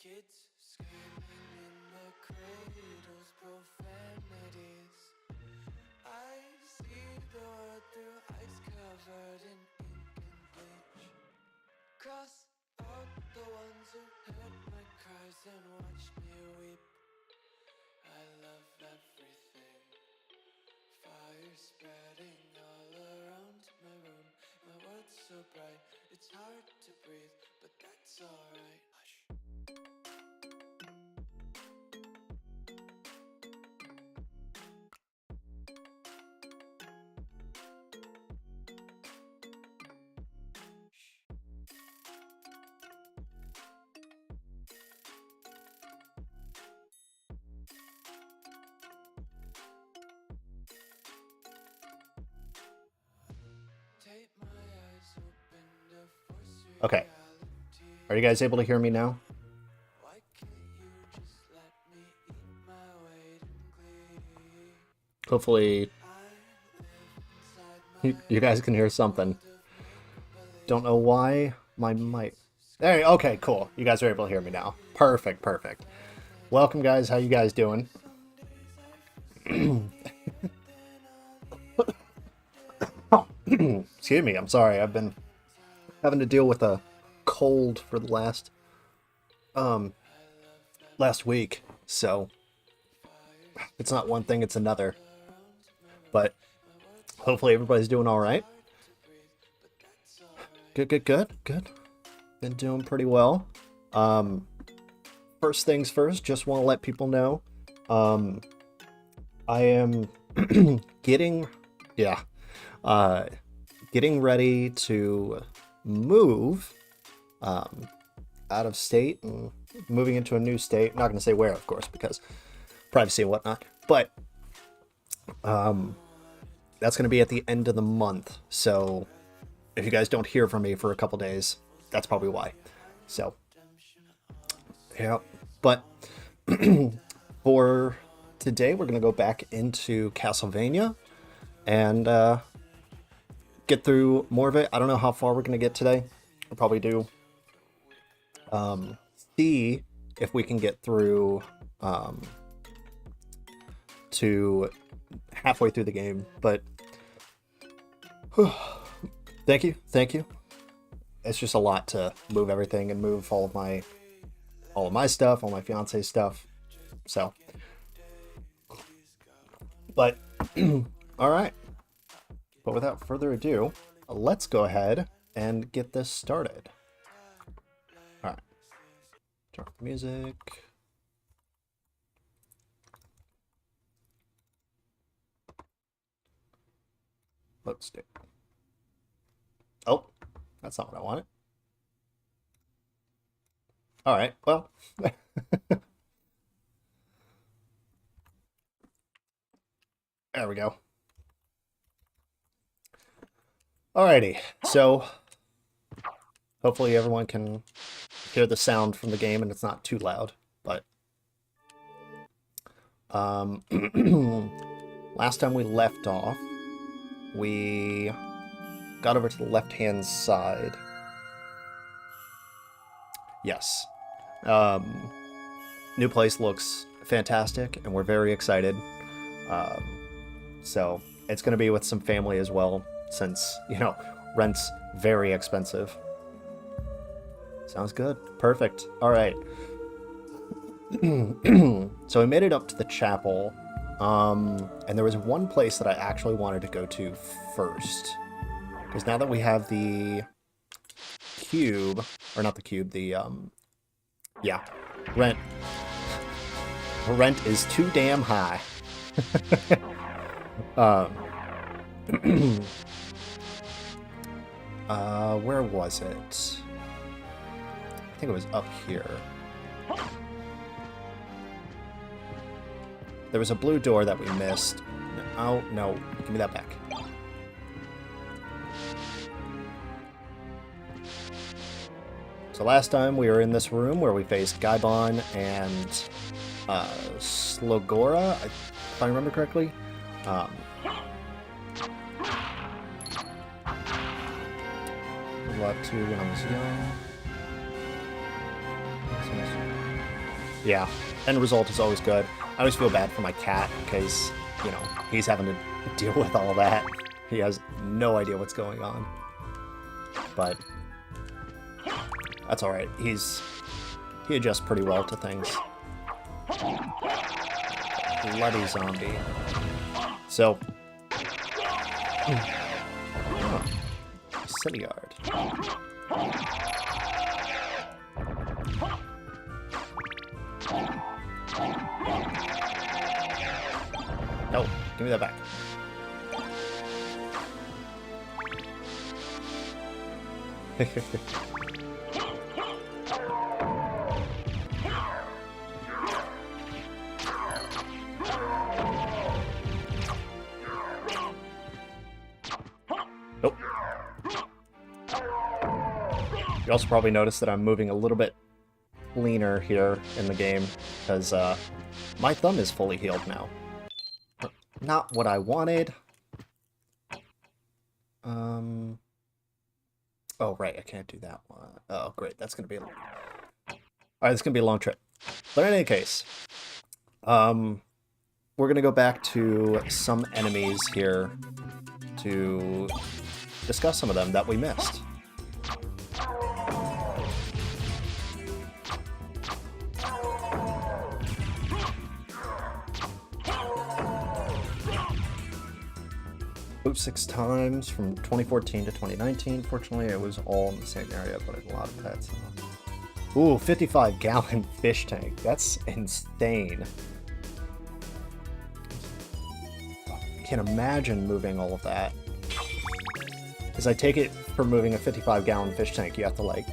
Kids screaming in the cradles, profanities. I see the world through ice covered in ink and bleach. Cross out the ones who heard my cries and watched me weep. I love everything. Fire spreading all around my room. My world's so bright, it's hard to breathe, but that's alright. Hush. Okay. Are you guys able to hear me now? Hopefully you guys can hear something. Don't know why my mic... There, okay, cool. You guys are able to hear me now. Perfect, perfect. Welcome, guys. How you guys doing? Excuse me, I'm sorry. I've been having to deal with a cold for the last week, so it's not one thing, it's another. But hopefully everybody's doing all right. Good. Been doing pretty well. First things first, just want to let people know, I am getting ready to move out of state and moving into a new state. I'm not going to say where, of course, because privacy and whatnot, but that's going to be at the end of the month. So if you guys don't hear from me for a couple days, that's probably why. So yeah, but for today we're going to go back into Castlevania and get through more of it. I don't know how far we're going to get today. We'll probably do see if we can get through to halfway through the game, but thank you. It's just a lot to move everything and move all of my stuff, all my fiance's stuff. So, but all right. But without further ado, let's go ahead and get this started. All right. Turn off the music. Let's do. Oh, that's not what I wanted. All right. Well. There we go. Alrighty, so hopefully everyone can hear the sound from the game and it's not too loud, but last time we left off, we got over to the left-hand side. Yes. New place looks fantastic and we're very excited. So it's going to be with some family as well, since, you know, rent's very expensive. Sounds good. Perfect. All right. So we made it up to the chapel, and there was one place that I actually wanted to go to first, because now that we have the cube, or not the cube, the rent is too damn high. Where was it? I think it was up here. There was a blue door that we missed. Oh, no. Give me that back. So last time we were in this room where we faced Gaibon and Slogora, if I remember correctly. A lot too when I was young. Yeah, end result is always good. I always feel bad for my cat because, you know, he's having to deal with all that. He has no idea what's going on. But that's alright. He adjusts pretty well to things. Bloody zombie. So, city yard. No, give me that back. Nope. You also probably noticed that I'm moving a little bit leaner here in the game because my thumb is fully healed now. Not what I wanted. Oh, right, I can't do that one. Oh, great, that's gonna be alright, it's gonna be a long trip. But in any case, we're gonna go back to some enemies here to discuss some of them that we missed. Moved 6 times from 2014 to 2019. Fortunately, it was all in the same area, but I had a lot of pets. Ooh, 55-gallon fish tank. That's insane. I can't imagine moving all of that. Because I take it for moving a 55-gallon fish tank, you have to, like,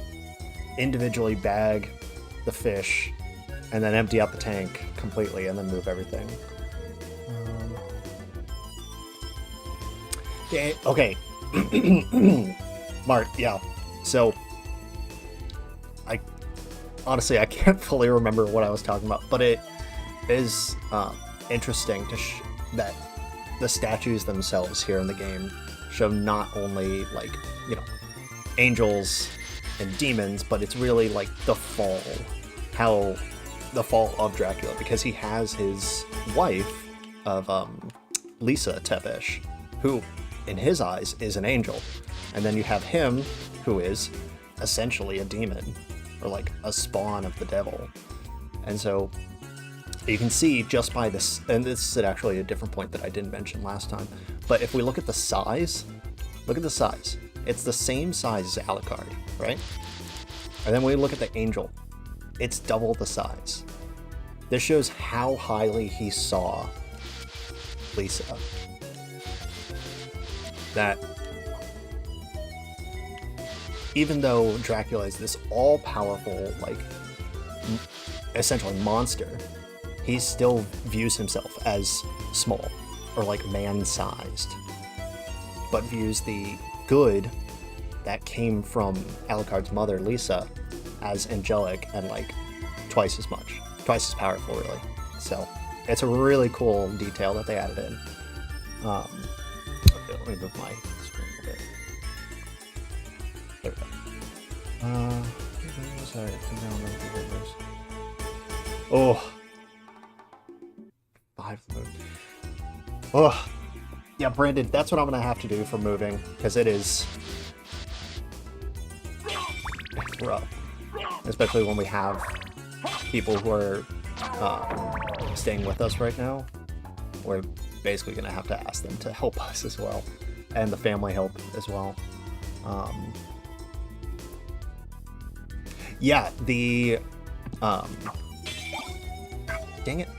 individually bag the fish and then empty out the tank completely and then move everything. Yeah, okay. Mark, yeah. So, honestly, I can't fully remember what I was talking about, but it is interesting to that the statues themselves here in the game show not only, like, you know, angels and demons, but it's really like the fall of Dracula, because he has his wife of Lisa Tepesh, who in his eyes is an angel, and then you have him who is essentially a demon, or like a spawn of the devil. And so you can see just by this, and this is actually a different point that I didn't mention last time, but if we look at the size, look at the size. It's the same size as Alucard, right? And then when we look at the angel, it's double the size. This shows how highly he saw Lisa. That even though Dracula is this all-powerful, like, essentially monster, he still views himself as small, or like man-sized, but views the good that came from Alucard's mother, Lisa, as angelic and like twice as powerful, really. So it's a really cool detail that they added in. Okay, let me move my screen a bit. There we go. Oh, 5 moved. Oh, yeah, Brandon, that's what I'm gonna have to do for moving, because it is rough, especially when we have people who are staying with us right now. We're basically gonna have to ask them to help us as well, and the family help as well. Yeah, the dang it.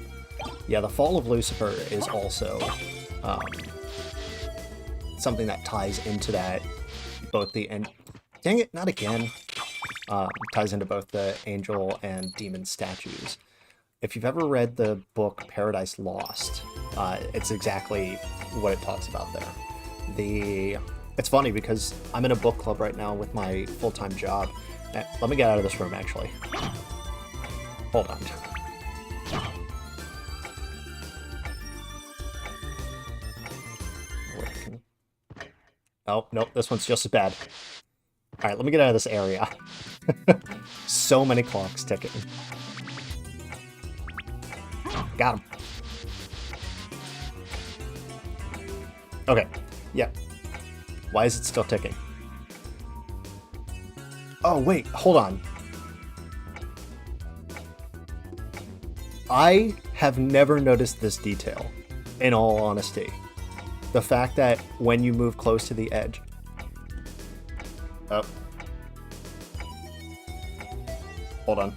Yeah, the fall of Lucifer is also something that ties into that, both the dang it, not again. Ties into both the angel and demon statues. If you've ever read the book Paradise Lost, it's exactly what it talks about there. It's funny because I'm in a book club right now with my full-time job. Let me get out of this room, actually. Hold on. Oh, nope, this one's just as bad. Alright, let me get out of this area. So many clocks ticking. Got him. Okay. Yeah. Why is it still ticking? Oh, wait. Hold on. I have never noticed this detail, in all honesty. The fact that when you move close to the edge... Oh. Hold on.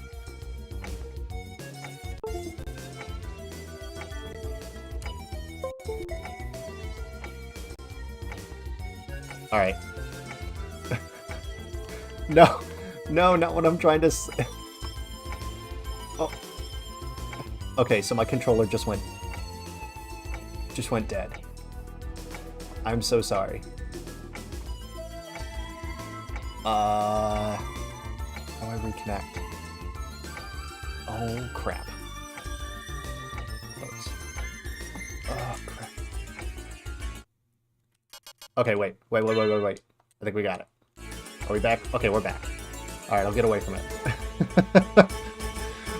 Alright. No. No, not what I'm trying to say. Oh. Okay, so my controller just went dead. I'm so sorry. How do I reconnect? Oh, crap. Close. Oh, crap. Okay, wait. I think we got it. Are we back? Okay, we're back. Alright, I'll get away from it.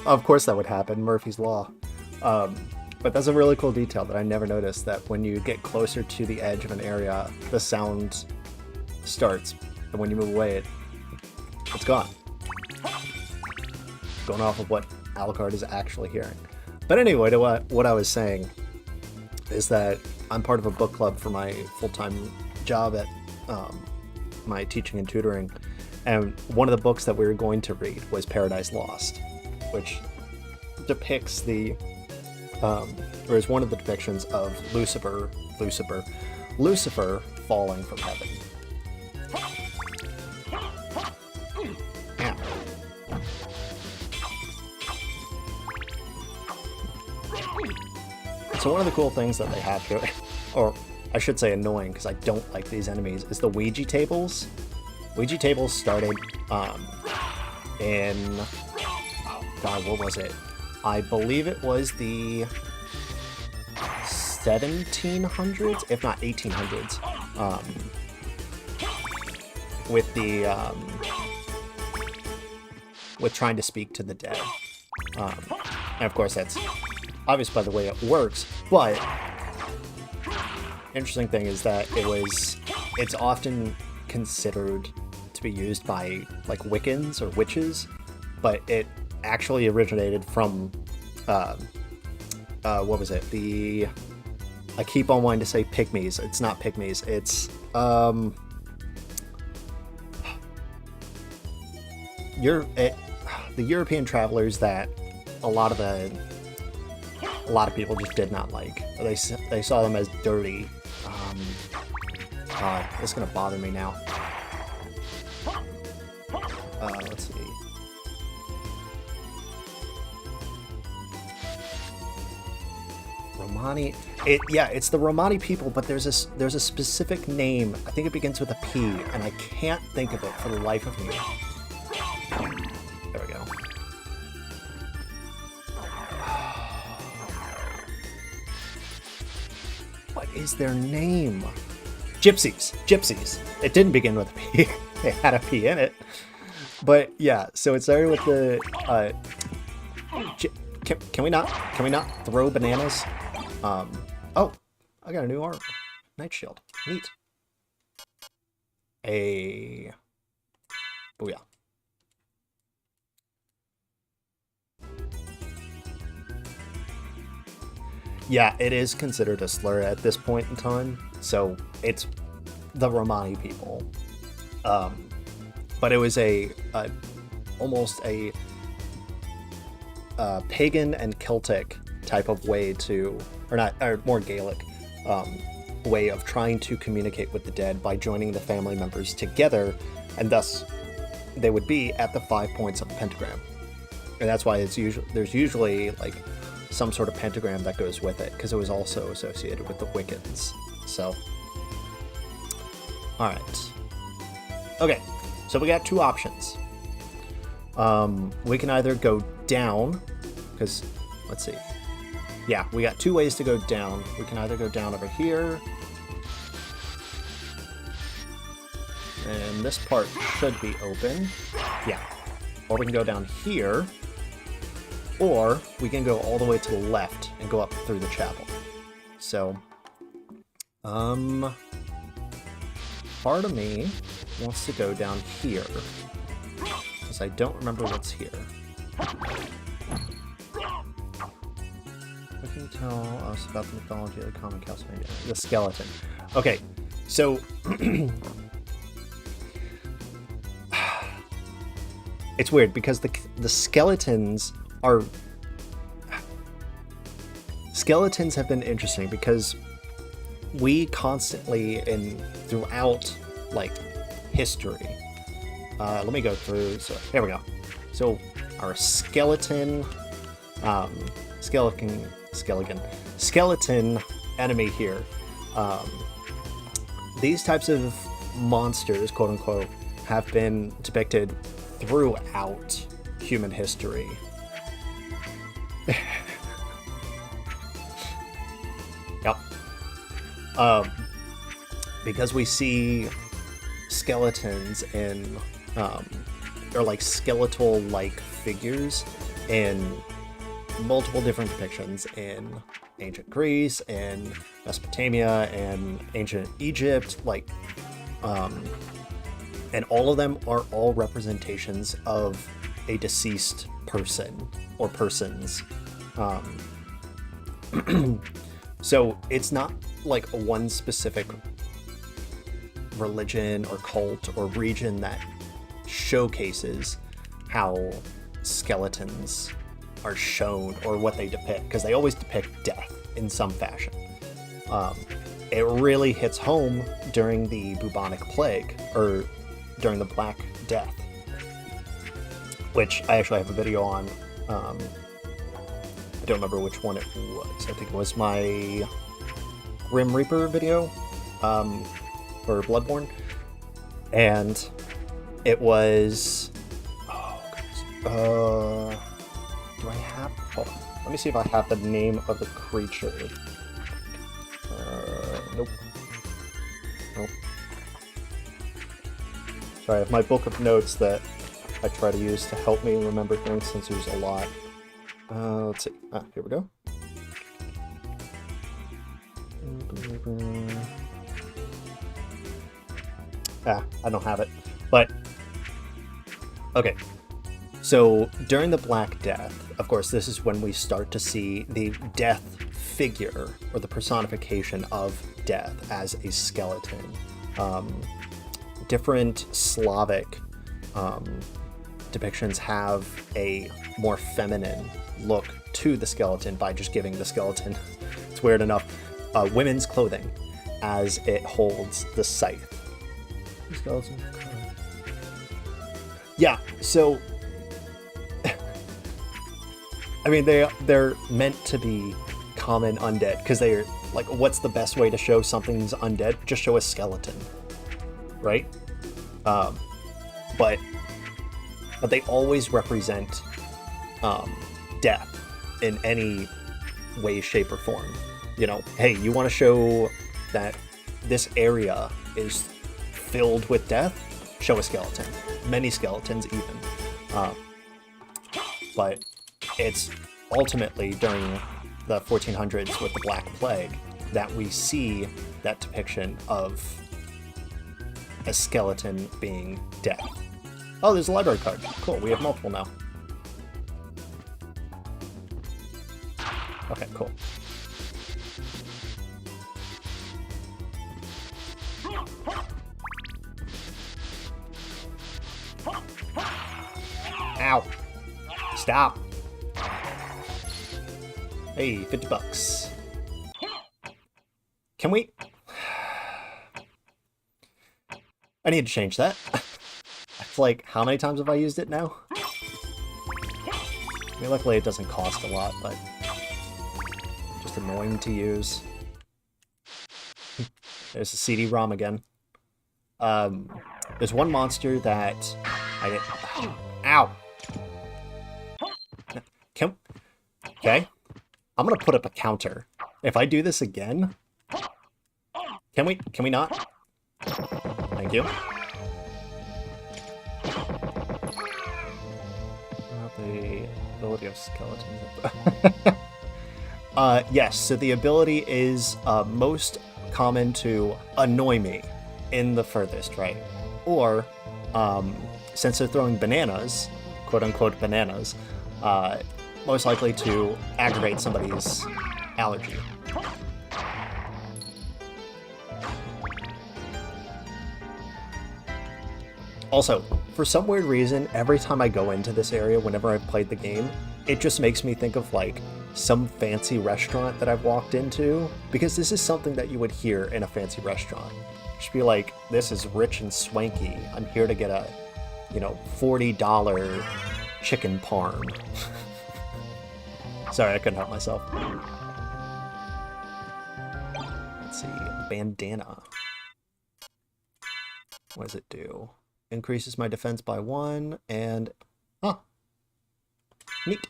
Of course that would happen. Murphy's Law. But that's a really cool detail that I never noticed, that when you get closer to the edge of an area, the sound starts. And when you move away, it's gone. Going off of what Alucard is actually hearing. But anyway, to what I was saying is that I'm part of a book club for my full-time job at my teaching and tutoring. And one of the books that we were going to read was Paradise Lost, which depicts the... or is one of the depictions of Lucifer falling from heaven. Yeah. So one of the cool things that they have here, or I should say annoying because I don't like these enemies, is the Ouija tables. Ouija tables started in, oh god, what was it? I believe it was the 1700s, if not 1800s, with the with trying to speak to the dead. And of course, that's obvious by the way it works. But interesting thing is that it's often considered to be used by like Wiccans or witches, but it actually originated from what was it? I keep on wanting to say pygmies. It's not pygmies. It's the European travelers that a lot of people just did not like. They saw them as dirty. It's gonna bother me now. Let's see. Romani. It's the Romani people, but there's a specific name. I think it begins with a P, and I can't think of it for the life of me. There we go. What is their name? Gypsies. It didn't begin with a P. It had a P in it. But yeah, so it started with the can we not throw bananas? Oh, I got a new armor. Night shield. Neat. Booyah. Yeah, it is considered a slur at this point in time, so it's the Romani people. But it was almost a pagan and Celtic type of way to, or more Gaelic way of trying to communicate with the dead by joining the family members together, and thus they would be at the 5 points of the pentagram. And that's why there's usually like some sort of pentagram that goes with it, because it was also associated with the Wiccans. So, all right. Okay, so we got two options. We can either go down, because, let's see. Yeah, we got two ways to go down. We can either go down over here, and this part should be open. Yeah. Or we can go down here, or we can go all the way to the left and go up through the chapel. So, part of me wants to go down here, because I don't remember what's here. What can you tell us about the mythology of the common Castlevania? The skeleton. Okay, so it's weird because the skeletons have been interesting because we constantly throughout like history. Let me go through. So here we go. So our skeleton enemy here. These types of monsters, quote unquote, have been depicted throughout human history. Yep. Because we see skeletons in, or like skeletal-like figures in multiple different depictions in ancient Greece and Mesopotamia and ancient Egypt, and all of them are all representations of a deceased person or persons. So it's not like one specific religion or cult or region that showcases how skeletons are shown or what they depict, because they always depict death in some fashion. It really hits home during the bubonic plague, or during the Black Death, which I actually have a video on. I don't remember which one it was. I think it was my Grim Reaper video for Bloodborne, and it was, oh goodness, do I have, hold on, let me see if I have the name of the creature. Nope. Sorry, I have my book of notes that I try to use to help me remember things, since there's a lot. Let's see. Here we go. I don't have it. But, okay. So, during the Black Death, of course, this is when we start to see the death figure, or the personification of death as a skeleton. Different Slavic depictions have a more feminine look to the skeleton by just giving the skeleton, it's weird enough, women's clothing as it holds the scythe. Skeleton. Yeah, so I mean they're meant to be common undead, because they're like, what's the best way to show something's undead? Just show a skeleton, right? But they always represent death in any way, shape, or form. You know, hey, you want to show that this area is filled with death? Show a skeleton. Many skeletons even. But it's ultimately during the 1400s with the Black Plague that we see that depiction of a skeleton being death. Oh, there's a library card. Cool, we have multiple now. Okay, cool. Ow! Stop! Hey, $50. Can we? I need to change that. It's like, how many times have I used it now? I mean, luckily it doesn't cost a lot, but just annoying to use. There's the CD-ROM again. There's one monster that I didn't... Ow! Okay. I'm gonna put up a counter. If I do this again... Can we not? Thank you. Ability of skeletons. Yes, so the ability is most common to annoy me in the furthest, right? Or, since they're throwing bananas, quote-unquote bananas, most likely to aggravate somebody's allergy. Also, for some weird reason, every time I go into this area, whenever I've played the game, it just makes me think of, like, some fancy restaurant that I've walked into, because this is something that you would hear in a fancy restaurant. Just be like, this is rich and swanky. I'm here to get a, $40 chicken parm. Sorry, I couldn't help myself. Let's see, bandana. What does it do? Increases my defense by 1, and... Huh. Neat.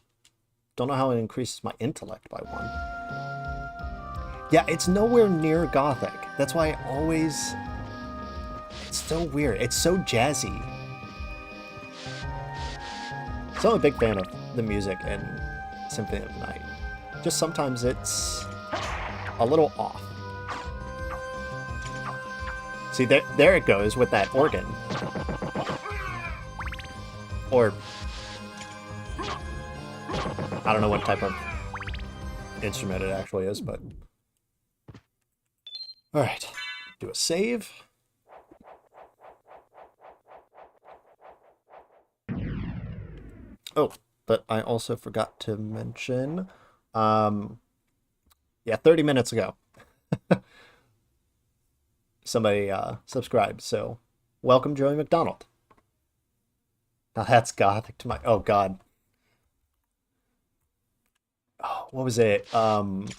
Don't know how it increases my intellect by 1. Yeah, it's nowhere near Gothic. That's why I always... It's so weird. It's so jazzy. So I'm a big fan of the music in Symphony of the Night. Just sometimes it's a little off. See, there it goes with that organ. Or... I don't know what type of instrument it actually is, but... Alright. Do a save. Oh, but I also forgot to mention... yeah, 30 minutes ago. Somebody subscribed, so welcome, Joey McDonald. Now that's Gothic to my... Oh, God. Oh, what was it? Was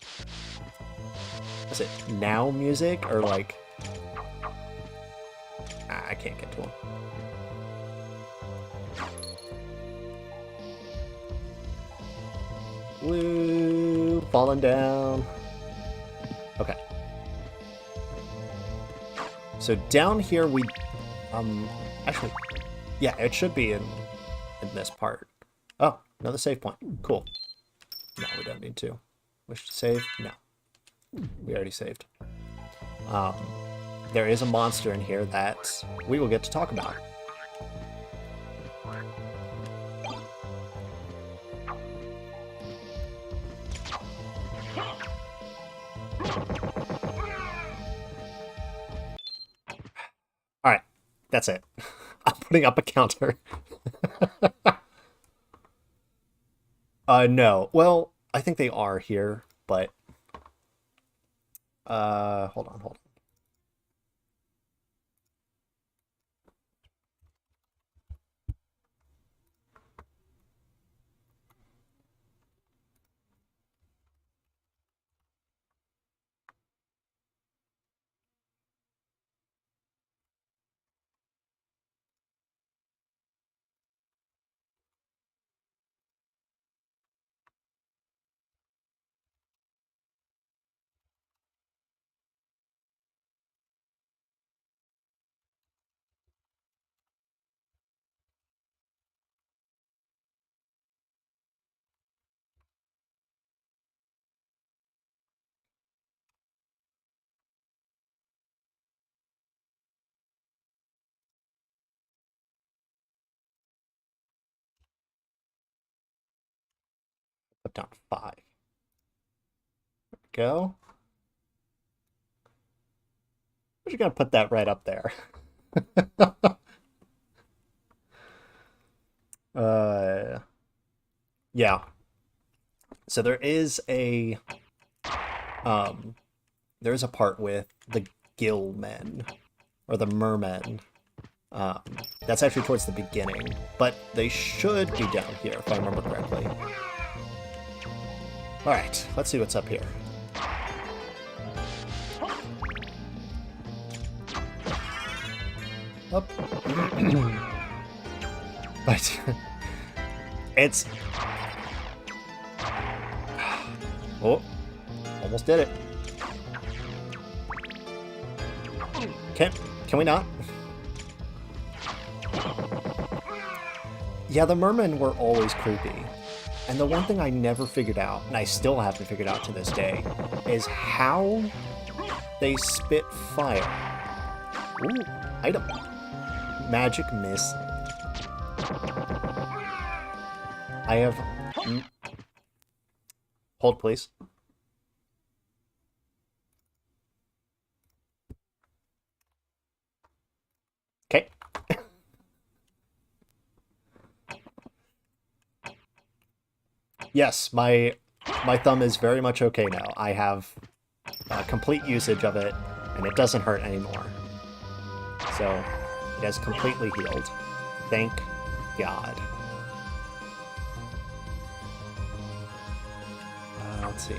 it Now music? Or like... I can't get to him. Woo! Falling down. Okay. So down here we... Actually... Yeah, it should be in this part. Oh, another save point. Cool. No, we don't need to. Wish to save? No. We already saved. There is a monster in here that we will get to talk about. Alright, that's it. I'm putting up a counter. No. Well, I think they are here, but... hold on. Put down 5. There we go. I'm just gonna put that right up there. Yeah. So there is a part with the gill men, or the mermen. That's actually towards the beginning, but they should be down here if I remember correctly. Alright, let's see what's up here. Up. Right. It's... Oh, almost did it. Can we not? Yeah, the mermen were always creepy. And the one thing I never figured out, and I still haven't figured out to this day, is how they spit fire. Ooh, item. Magic miss. I have... Hold, please. Okay. Yes, my thumb is very much okay now. I have complete usage of it, and it doesn't hurt anymore. So, it has completely healed. Thank God. Let's see.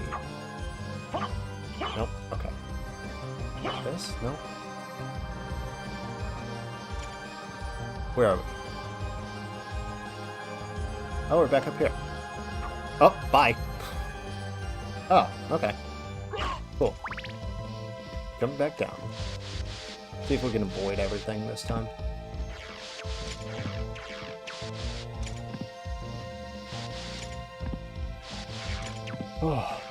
Nope, okay. This? Nope. Where are we? Oh, we're back up here. Oh, bye. Oh, okay. Cool. Jump back down. See if we can avoid everything this time. Oh.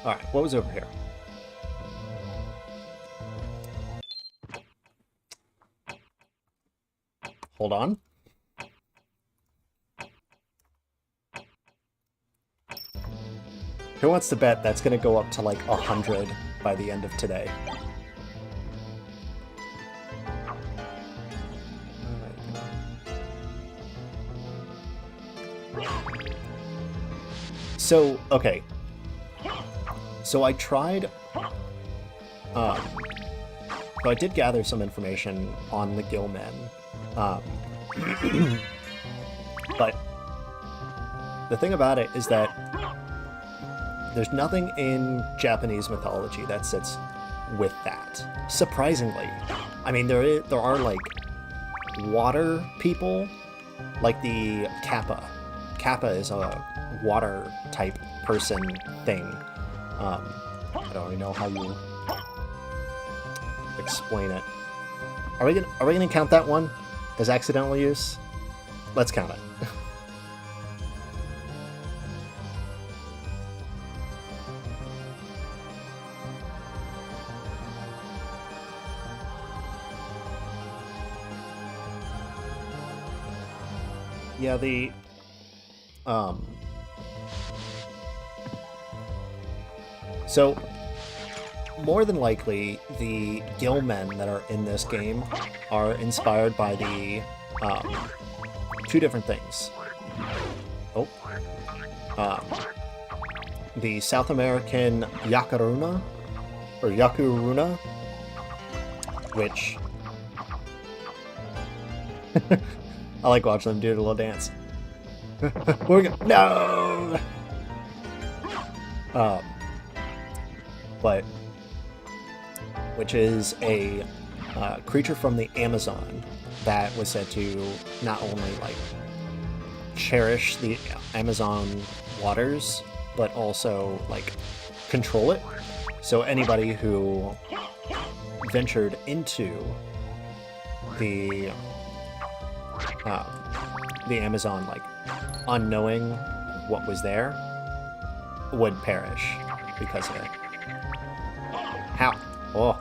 Alright, what was over here? Hold on. Who wants to bet that's going to go up to like 100 by the end of today? So, okay. So I tried... so I did gather some information on the Gillmen. But the thing about it is that there's nothing in Japanese mythology that sits with that. Surprisingly. I mean, there are, like, water people, like the Kappa. Kappa is a water-type person thing. I don't really know how you explain it. Are we gonna count that one as accidental use? Let's count it. Yeah, the so more than likely the Gillmen that are in this game are inspired by the two different things. Oh, the South American Yakaruna or Yakuruna, which I like watching them do the little dance. Where we go? No! But which is a creature from the Amazon that was said to not only like cherish the Amazon waters, but also like control it. So anybody who ventured into the Amazon, like unknowing what was there, would perish because of it. How? Oh.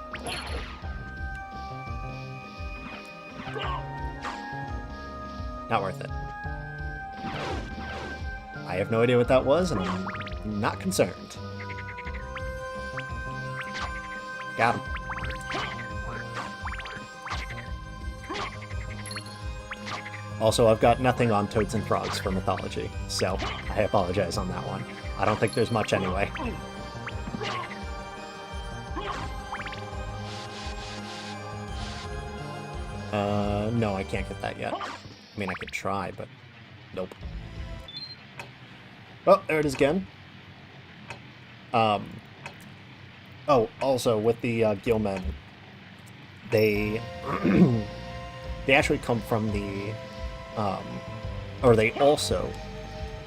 Not worth it. I have no idea what that was, and I'm not concerned. Got him. Also, I've got nothing on Toads and Frogs for Mythology, so I apologize on that one. I don't think there's much anyway. No, I can't get that yet. I mean, I could try, but nope. Oh, there it is again. Oh, also, with the Gillmen, they they actually come from the or they also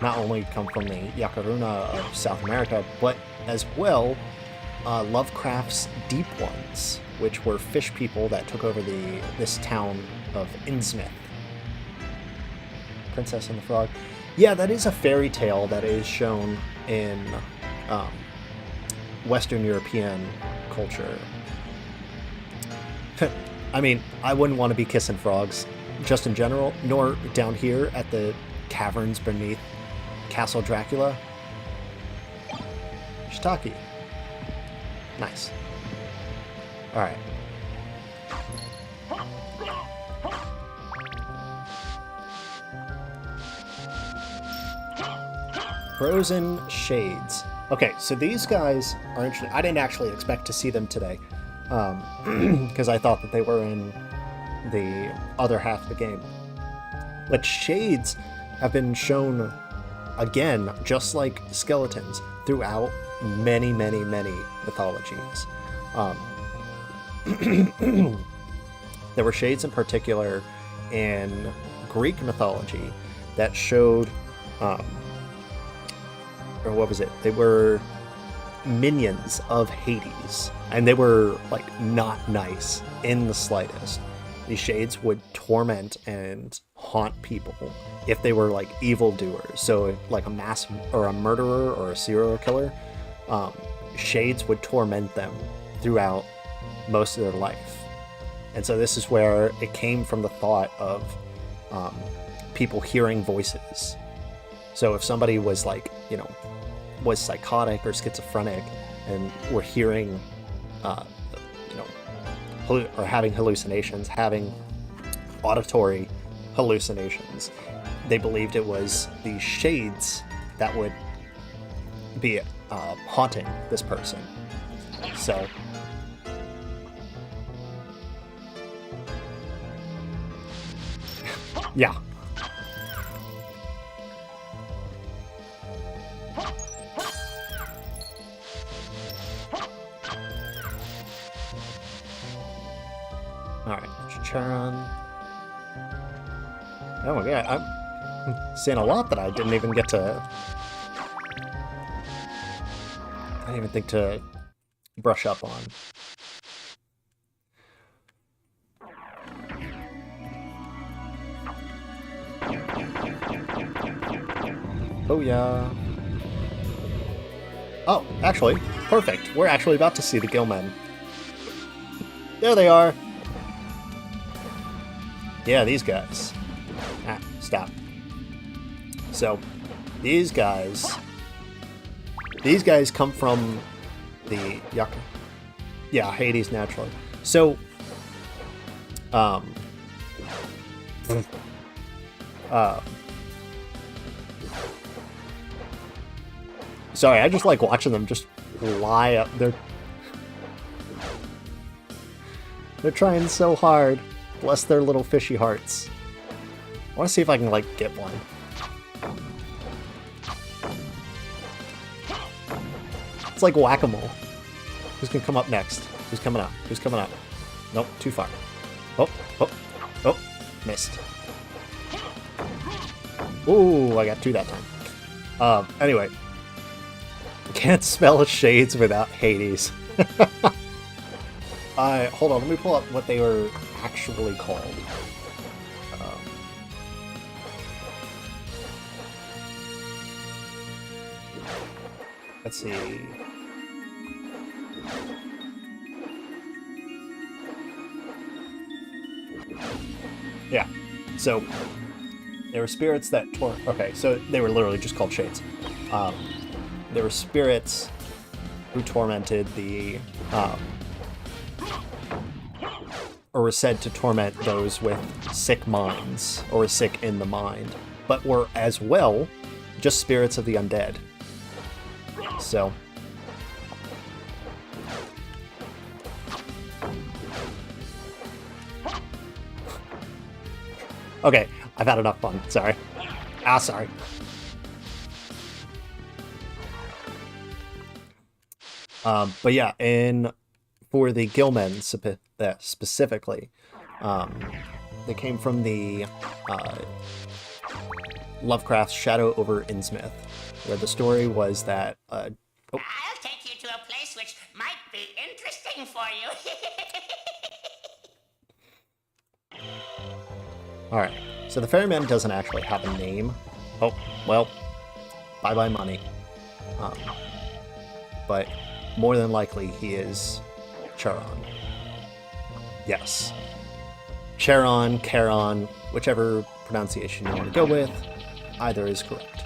not only come from the Yakaruna of South America, but as well Lovecraft's Deep Ones, which were fish people that took over this town of Innsmouth. Princess and the Frog. Yeah, that is a fairy tale that is shown in Western European culture. I mean, I wouldn't want to be kissing frogs, just in general, nor down here at the caverns beneath Castle Dracula. Shiitake. Nice. Alright. Frozen Shades. Okay, so these guys are interesting. I didn't actually expect to see them today, because I thought that they were in the other half of the game. But Shades have been shown, again, just like skeletons, throughout many, many, many mythologies. There were Shades in particular in Greek mythology that showed, or what was it? They were minions of Hades, and they were like not nice in the slightest. These Shades would torment and haunt people if they were like evildoers. So if, like a mass or a murderer or a serial killer, Shades would torment them throughout most of their life. And so this is where it came from, the thought of people hearing voices. So if somebody was like, you know, was psychotic or schizophrenic and were hearing, you know, or having hallucinations, having auditory hallucinations, they believed it was these Shades that would be haunting this person. So yeah. Alright, Charon. Oh my god, I'm seeing a lot that I didn't even get to... I didn't even think to brush up on. Oh yeah. Oh, actually, perfect. We're actually about to see the Gillmen. There they are. Yeah, these guys. Ah, stop. So, these guys come from the Yaka. Yeah, Hades naturally. So, sorry, I just like watching them just lie up. They're trying so hard. Bless their little fishy hearts. I want to see if I can, like, get one. It's like whack-a-mole. Who's gonna come up next? Who's coming up? Who's coming up? Nope, too far. Oh, oh, oh, missed. Ooh, I got two that time. Anyway. Can't spell Shades without Hades. Hold on, let me pull up what they were actually called. Let's see. Yeah, so there were spirits that okay, so they were literally just called Shades. There were spirits who tormented the or were said to torment those with sick minds, or sick in the mind, but were as well just spirits of the undead. So, okay, I've had enough fun. Sorry. Sorry. But yeah, for the Gillmen specifically, they came from the Lovecraft's Shadow over Innsmouth, where the story was that... I'll take you to a place which might be interesting for you. Alright, So the ferryman doesn't actually have a name. Oh, well, bye-bye money. But more than likely he is Charon. Yes. Charon, Charon, whichever pronunciation you want to go with, either is correct.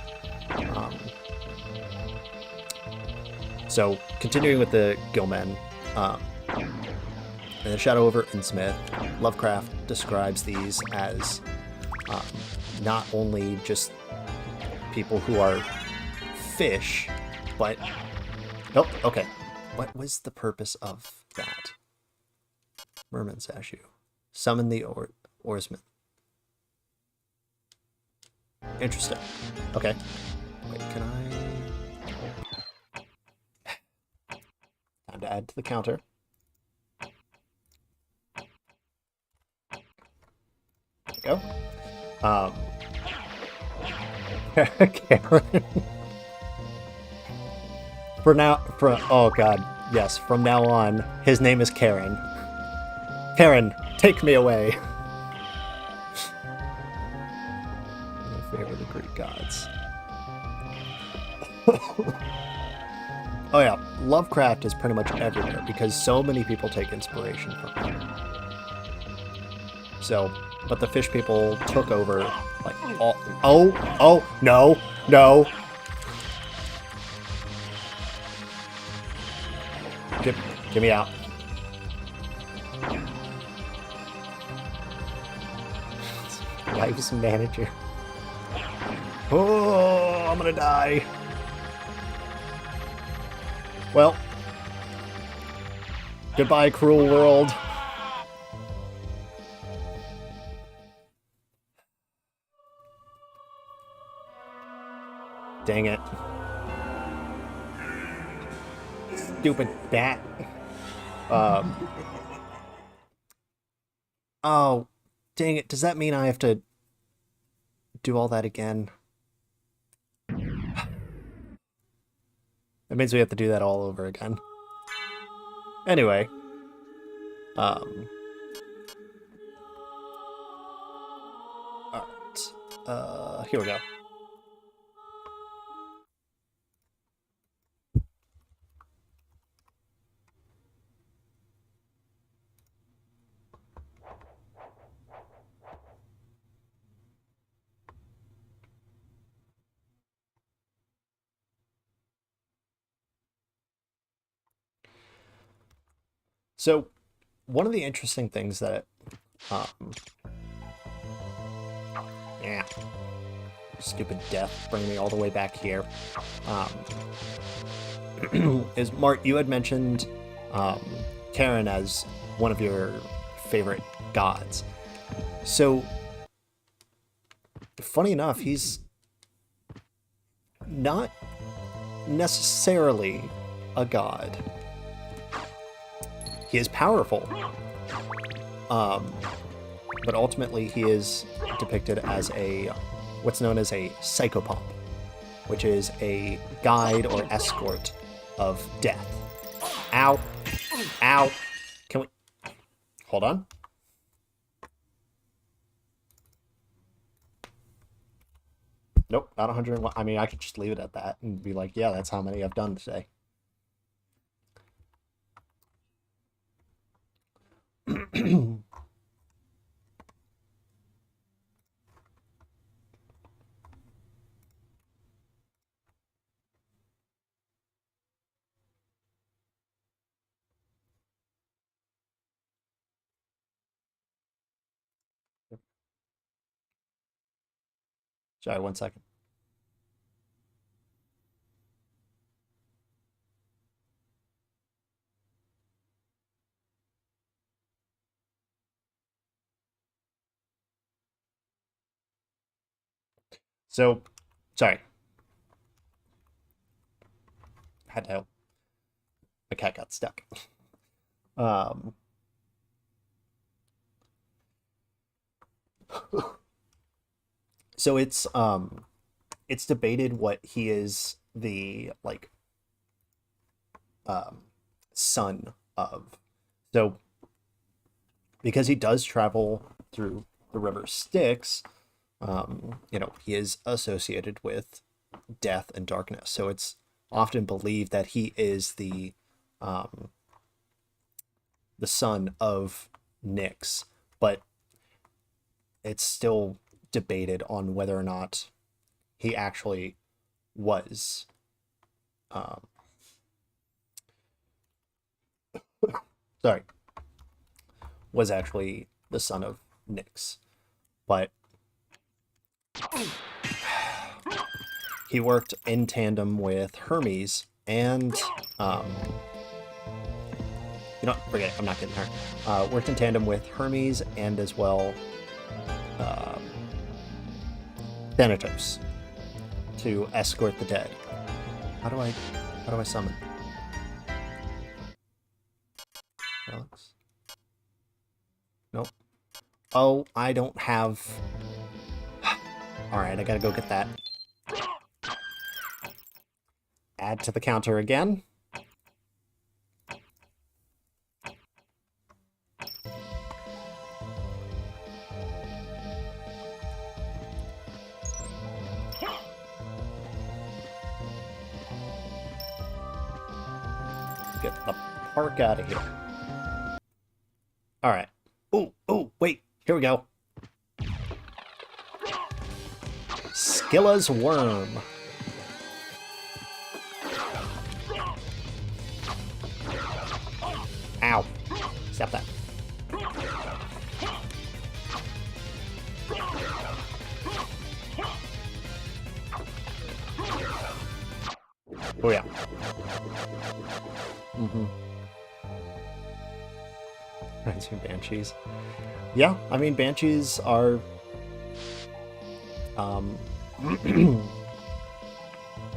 So, continuing with the Gillmen, in the Shadow over Innsmouth, Lovecraft describes these as not only just people who are fish, but... Oh, okay. What was the purpose of that? Merman statue. Summon the oarsman. Interesting. Okay. Wait, can I... Time to add to the counter. There we go. Karen. Oh god, yes, from now on, his name is Karen. Karen, take me away. My favorite of the Greek gods. Oh yeah, Lovecraft is pretty much everywhere because so many people take inspiration from him. So, but the fish people took over, like, all... Oh, no, no. Get me out. Life's manager. Oh, I'm gonna die. Well, goodbye, cruel world. Dang it. Stupid bat. Oh, dang it. Does that mean I have to do all that again? That means we have to do that all over again. Anyway. Alright. Here we go. So, one of the interesting things that, yeah, stupid death, bringing me all the way back here, is, Mart, you had mentioned, Karen as one of your favorite gods. So, funny enough, he's not necessarily a god. He is powerful, but ultimately he is depicted as what's known as a psychopomp, which is a guide or escort of death. Ow. Ow. Can we... Hold on. Nope, not 101. I mean, I could just leave it at that and be like, yeah, that's how many I've done today. Sorry, 1 second. So, sorry. Had to help. My cat got stuck. So it's debated what he is the, like, son of. So, because he does travel through the river Styx, he is associated with death and darkness. So it's often believed that he is the son of Nyx, but it's still debated on whether or not he actually was was actually the son of Nyx. But he worked in tandem with Hermes and forget it, I'm not getting her. Worked in tandem with Hermes and as well Thanatos to escort the dead. How do I summon? Alex? Nope. Oh, I don't have... Alright, I gotta go get that. Add to the counter again. Get the park out of here. Alright. Oh, wait. Here we go. Scylla's Worm. Ow. Stop that. Oh, yeah. Rising Banshees. Yeah, I mean, Banshees are...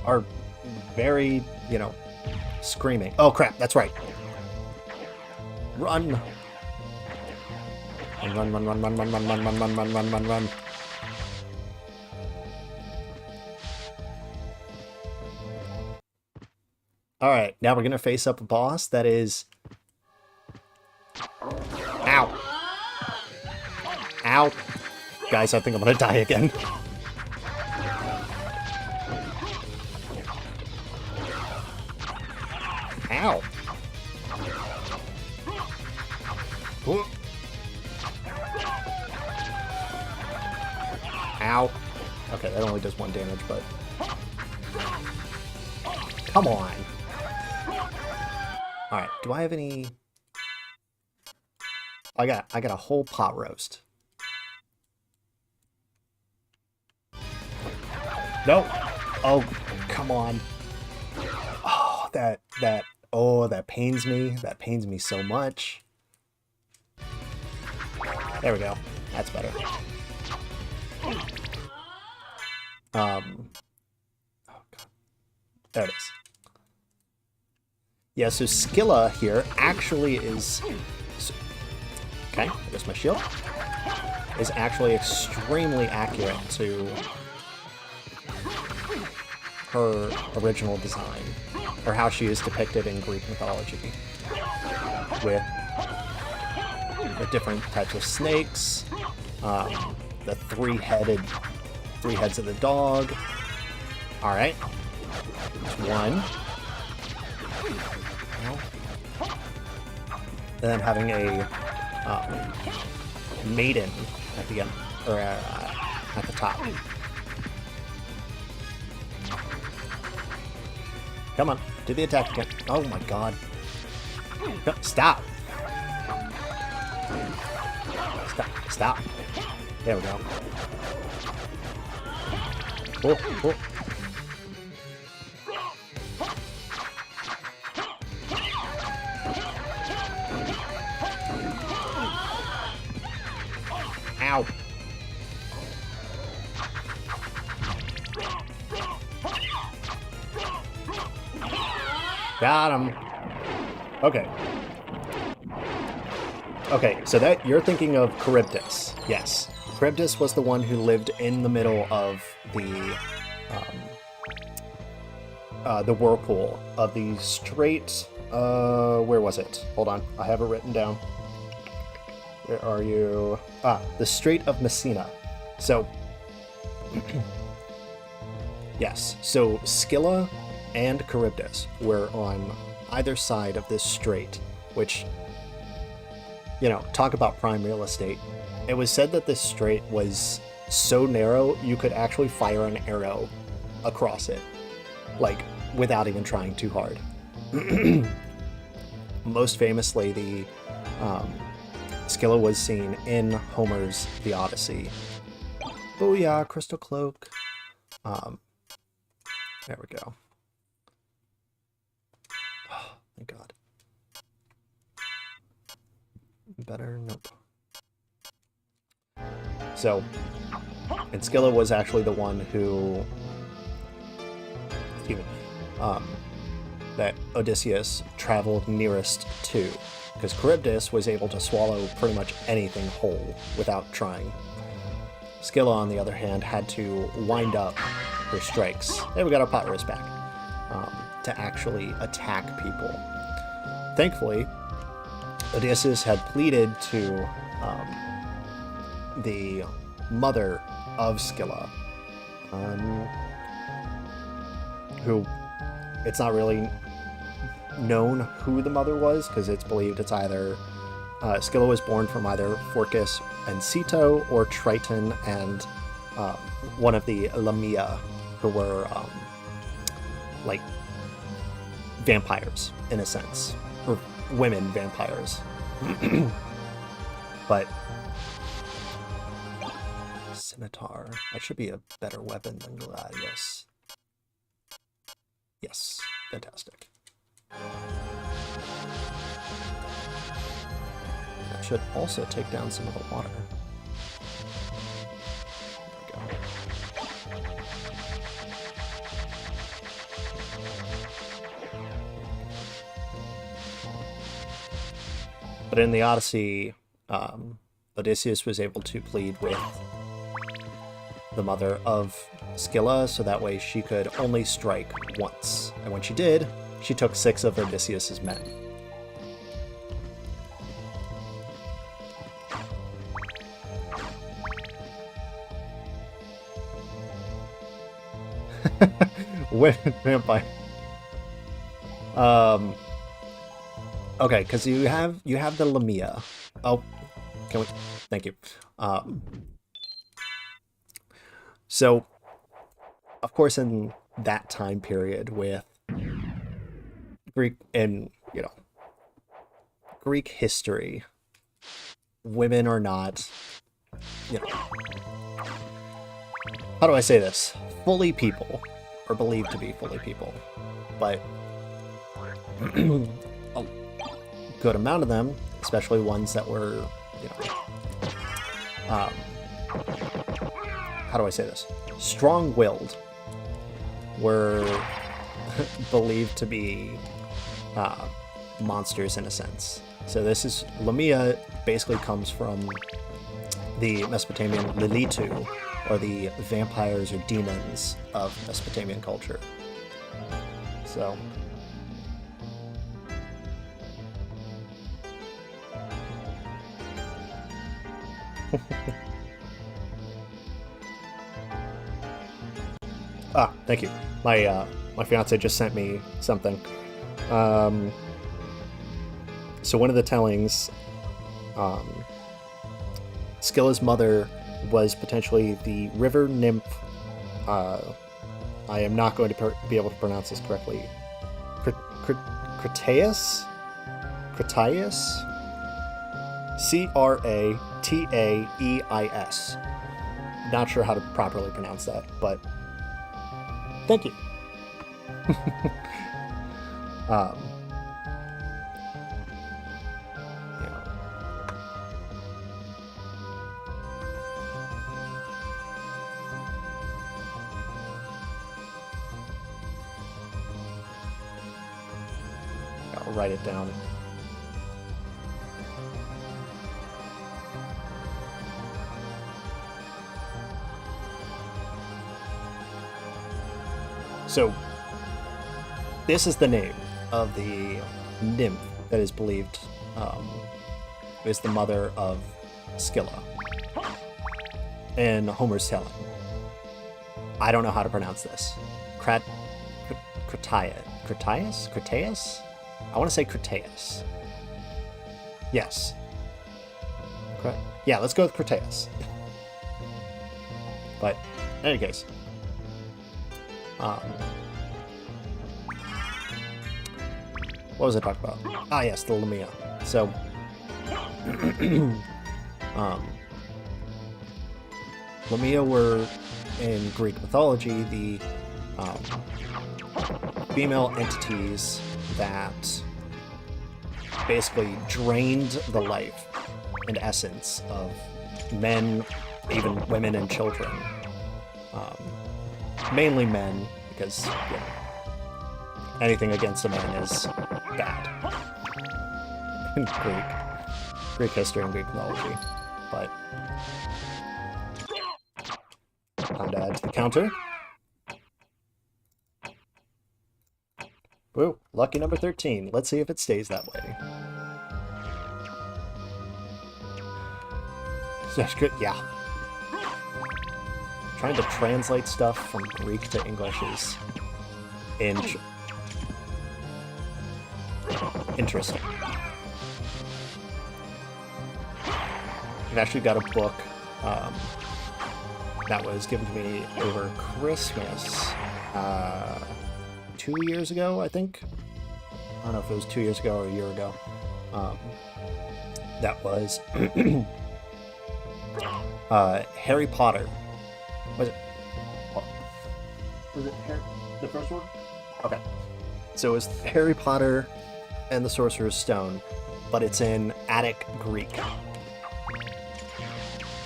are very, screaming. Oh, crap, that's right. Run! Run. Alright, now we're gonna face up a boss that is... Ow! Ow! Guys, I think I'm gonna die again. Ow! Ooh. Ow. Okay, that only does 1 damage, but... Come on! Alright, do I have any... I got a whole pot roast. No! Oh, come on. Oh, that pains me. That pains me so much. There we go. That's better. Oh, God. There it is. Yeah, so Scylla here actually is... Okay, there's my shield. Is actually extremely accurate to her original design, or how she is depicted in Greek mythology, with different types of snakes, the three heads of the dog. All right, there's one. And then having a maiden at the end, or at the top. Come on, do the attack again. Oh my God! No, stop! Stop! There we go. Oh. Ow. Got him. Okay. Okay, so that you're thinking of Charybdis. Yes. Charybdis was the one who lived in the middle of the whirlpool of the Strait. Where was it? Hold on, I have it written down. Where are you? The Strait of Messina. So, Yes, so Scylla and Charybdis were on either side of this strait, which, you know, talk about prime real estate. It was said that this strait was so narrow you could actually fire an arrow across it, like, without even trying too hard. Most famously, the Scylla was seen in Homer's The Odyssey. Booyah, Crystal Cloak. There we go. Oh, thank God. Better? Nope. So, and Scylla was actually the one who, excuse me, that Odysseus traveled nearest to, because Charybdis was able to swallow pretty much anything whole without trying. Scylla, on the other hand, had to wind up her strikes. Hey, we got our pot roast back. To actually attack people. Thankfully, Odysseus had pleaded to the mother of Scylla, who, it's not really known who the mother was, because it's believed it's either Scylla was born from either Phorcys and Ceto, or Triton and one of the Lamia, who were like vampires in a sense, or women vampires. But scimitar, that should be a better weapon than Gladius. Yes, fantastic. That should also take down some of the water. There we go. But in the Odyssey, Odysseus was able to plead with the mother of Scylla, so that way she could only strike once. And when she did, she took 6 of Odysseus's men. Vampire. Okay, because you have the Lamia. Oh, can we? Thank you. So, of course, in that time period with Greek and Greek history, women are not, how do I say this? Fully people, or believed to be fully people, but a good amount of them, especially ones that were, how do I say this? Strong-willed, were believed to be monsters in a sense. So this is, Lamia basically comes from the Mesopotamian Lilitu, or the vampires or demons of Mesopotamian culture. So thank you. My fiance just sent me something. So one of the tellings, Scylla's mother was potentially the river nymph. I am not going to be able to pronounce this correctly. Crataeus? Crataeis. Not sure how to properly pronounce that, but thank you. I'll write it down. So, this is the name of the nymph that is believed is the mother of Scylla in Homer's telling. I don't know how to pronounce this. Crataeus? I want to say Crataeus. Yes. Yeah, let's go with Crataeus. But, in any case. What was I talking about? Ah, yes, the Lamia. So, Lamia were, in Greek mythology, the female entities that basically drained the life and essence of men, even women and children. Mainly men, because, you know, anything against a man is bad in Greek history and Greek mythology. But time to add to the counter. Woo, lucky number 13. Let's see if it stays that way. That's good, yeah. Trying to translate stuff from Greek to English is interesting. I've actually got a book that was given to me over Christmas 2 years ago, I think. I don't know if it was 2 years ago or a year ago. That was Harry Potter. Was it the first one? Okay. So it was Harry Potter and the Sorcerer's Stone, but it's in Attic Greek.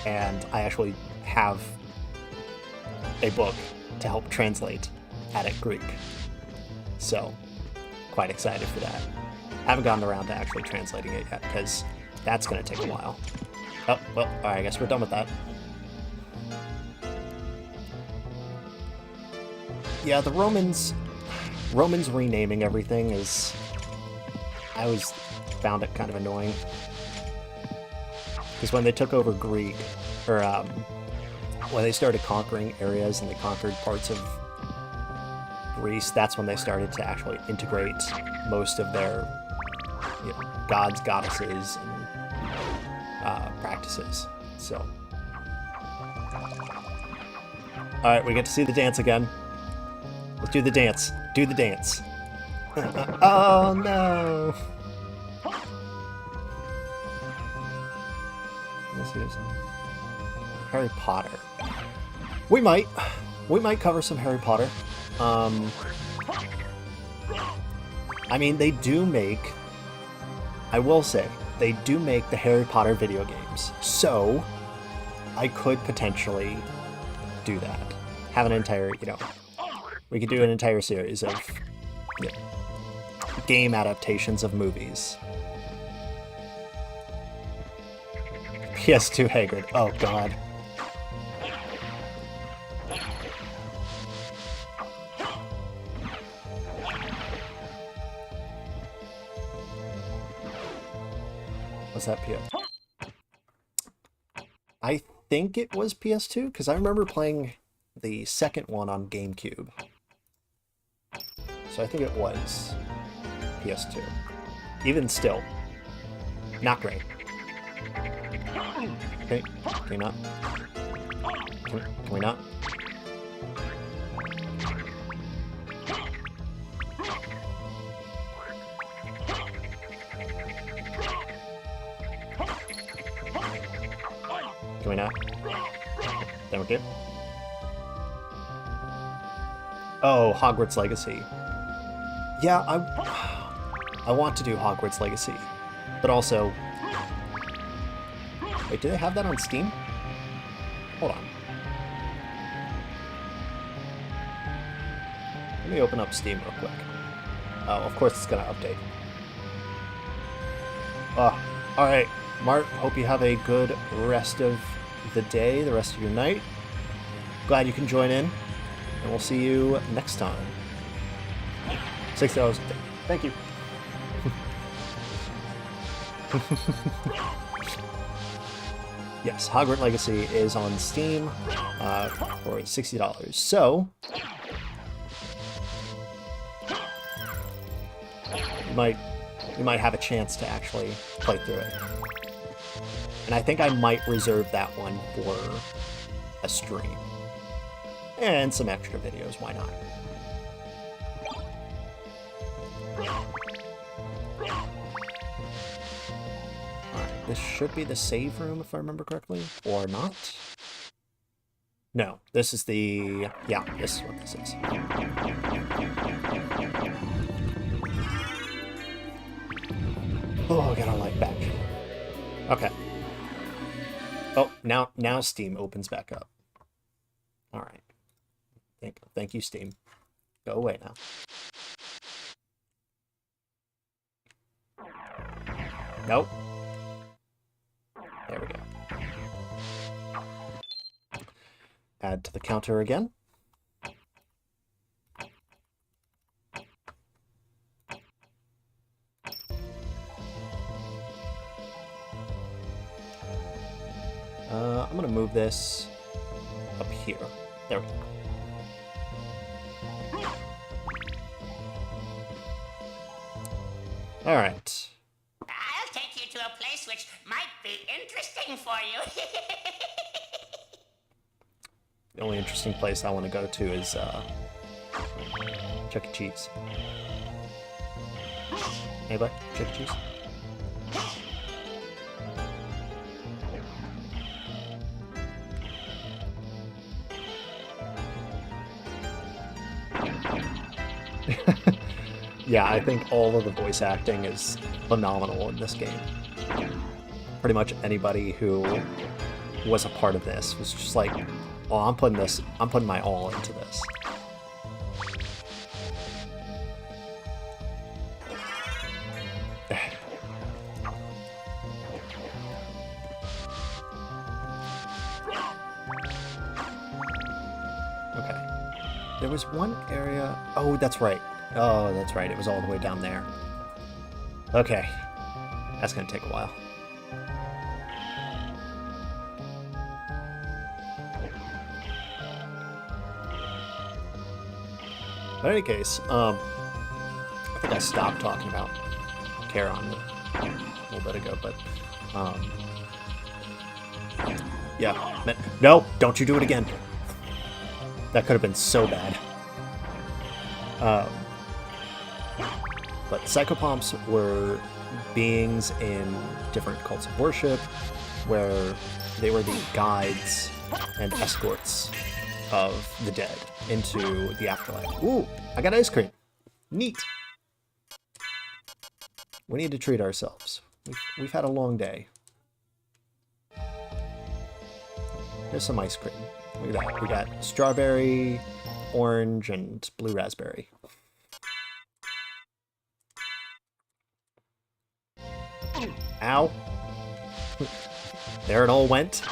And I actually have a book to help translate Attic Greek. So, quite excited for that. Haven't gotten around to actually translating it yet, because that's going to take a while. Oh, well, alright, I guess we're done with that. Yeah, the Romans renaming everything is... I always found it kind of annoying. Because when they took over Greek, or when they started conquering areas and they conquered parts of Greece, that's when they started to actually integrate most of their, you know, gods, goddesses, and practices. So, all right, we get to see the dance again. Let's do the dance. Do the dance. Oh no! This is Harry Potter. We might cover some Harry Potter. I mean, they do make, I will say, they do make the Harry Potter video games. So, I could potentially do that. Have an entire, you know, we could do an entire series of, you know, game adaptations of movies. PS2 Haggard. Oh, God. What's that PS? I think it was PS2, because I remember playing the second one on GameCube. So I think it was PS2. Even still, not great. Okay, can we not? Can we not? Can we not? Then we do. Oh, Hogwarts Legacy. Yeah, I want to do Hogwarts Legacy, but also... Wait, do they have that on Steam? Hold on. Let me open up Steam real quick. Oh, of course it's gonna update. Alright, Mart, hope you have a good rest of the day, the rest of your night. Glad you can join in, and we'll see you next time. 6 hours a day. Thank you. Yes, Hogwarts Legacy is on Steam for $60. So you might have a chance to actually play through it. And I think I might reserve that one for a stream. And some extra videos, why not? Alright, this should be the save room if I remember correctly, or not. No, this is the... yeah, this is what this is. Oh, I got our light back. Okay. Oh, now Steam opens back up. All right. Thank you, Steam. Go away now. Nope. There we go. Add to the counter again. I'm gonna move this up here. There we go. All right. I'll take you to a place which might be interesting for you. The only interesting place I want to go to is Chuck E. Cheese. Anybody? Chuck E. Cheese? Yeah, I think all of the voice acting is phenomenal in this game. Pretty much anybody who was a part of this was just like, oh, I'm putting my all into this. Okay. There was one area... oh, that's right. Oh, that's right. It was all the way down there. Okay. That's gonna take a while. But in any case, I think I stopped talking about Charon a little bit ago, but, yeah. No, don't you do it again. That could have been so bad. But psychopomps were beings in different cults of worship, where they were the guides and escorts of the dead into the afterlife. Ooh, I got ice cream. Neat. We need to treat ourselves. We've had a long day. Here's some ice cream. Look at that. We got strawberry, orange, and blue raspberry. Ow. There it all went.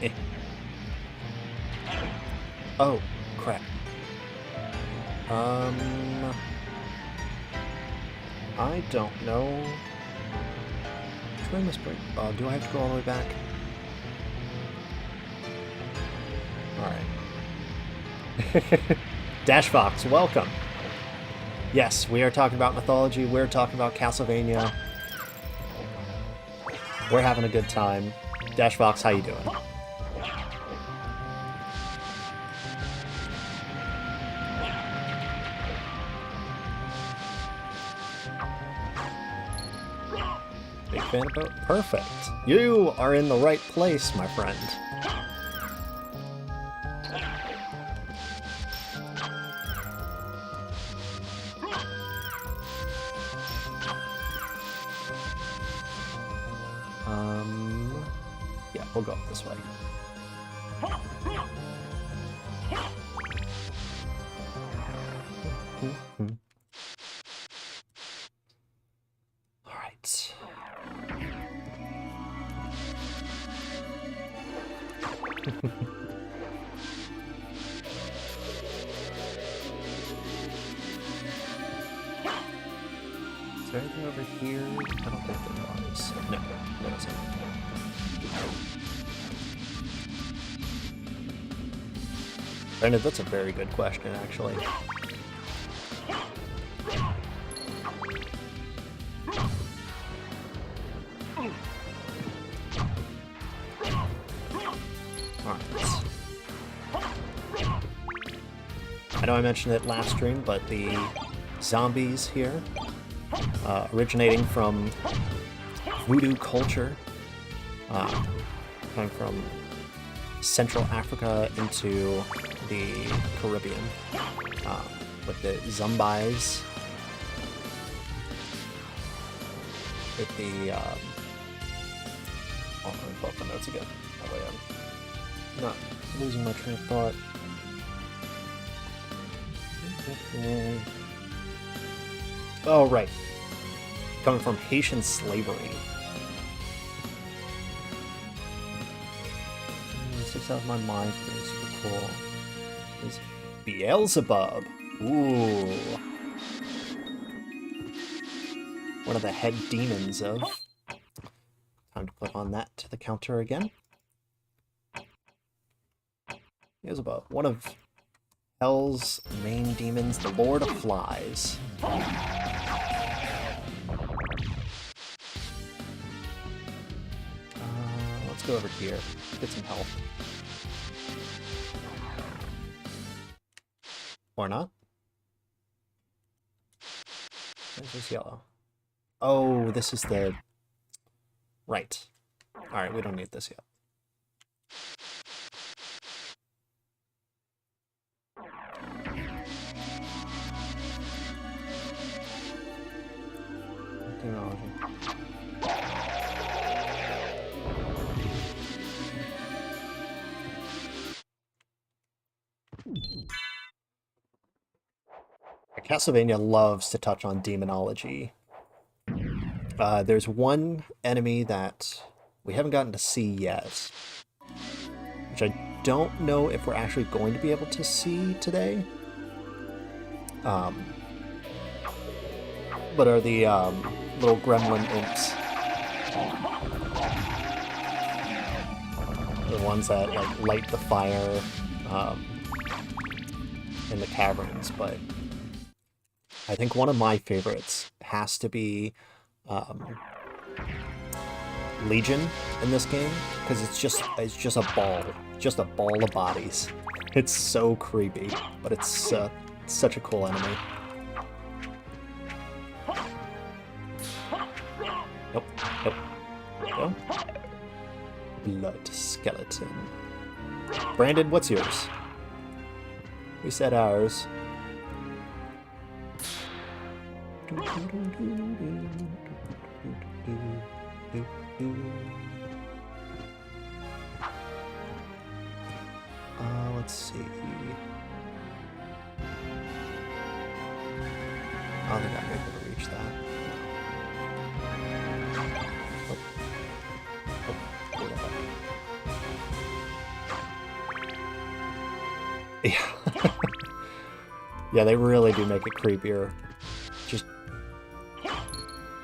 Eh. Oh, crap. I don't know. Which way must break? Oh, do I have to go all the way back? Alright. Dash Fox, welcome. Yes, we are talking about mythology. We're talking about Castlevania. We're having a good time. Dash Fox, how you doing? Big fan of boat? Perfect. You are in the right place, my friend. Yeah, we'll go up this way. All right. there anything over here? I don't think there was. No, there isn't. Brandon, that's a very good question, actually. Alright. I know I mentioned it last stream, but the zombies here, originating from voodoo culture, coming from Central Africa into the Caribbean, with the zombies, with the, oh, let me pull up the notes again, that way I'm not losing my train of thought. Oh, right. Coming from Haitian slavery. 6 out of my mind, pretty super cool. Is Beelzebub. Ooh. One of the head demons of... Time to click on that to the counter again. Beelzebub, one of Hell's main demons, the Lord of Flies. Let's go over here, get some health. Or not. Where's this yellow? Oh, this is the... Right. Alright, we don't need this yet. Technology. Castlevania loves to touch on demonology. There's one enemy that we haven't gotten to see yet, which I don't know if we're actually going to be able to see today. But are the little gremlin imps. The ones that like light the fire in the caverns, but I think one of my favorites has to be Legion in this game, because it's just a ball of bodies. It's so creepy, but it's such a cool enemy. Nope, nope. Go. Blood skeleton. Brandon, what's yours? We said ours. Let's see. I don't think I'm able to reach that. Oh. Oh, hold on. Yeah. Yeah, they really do make it creepier. Just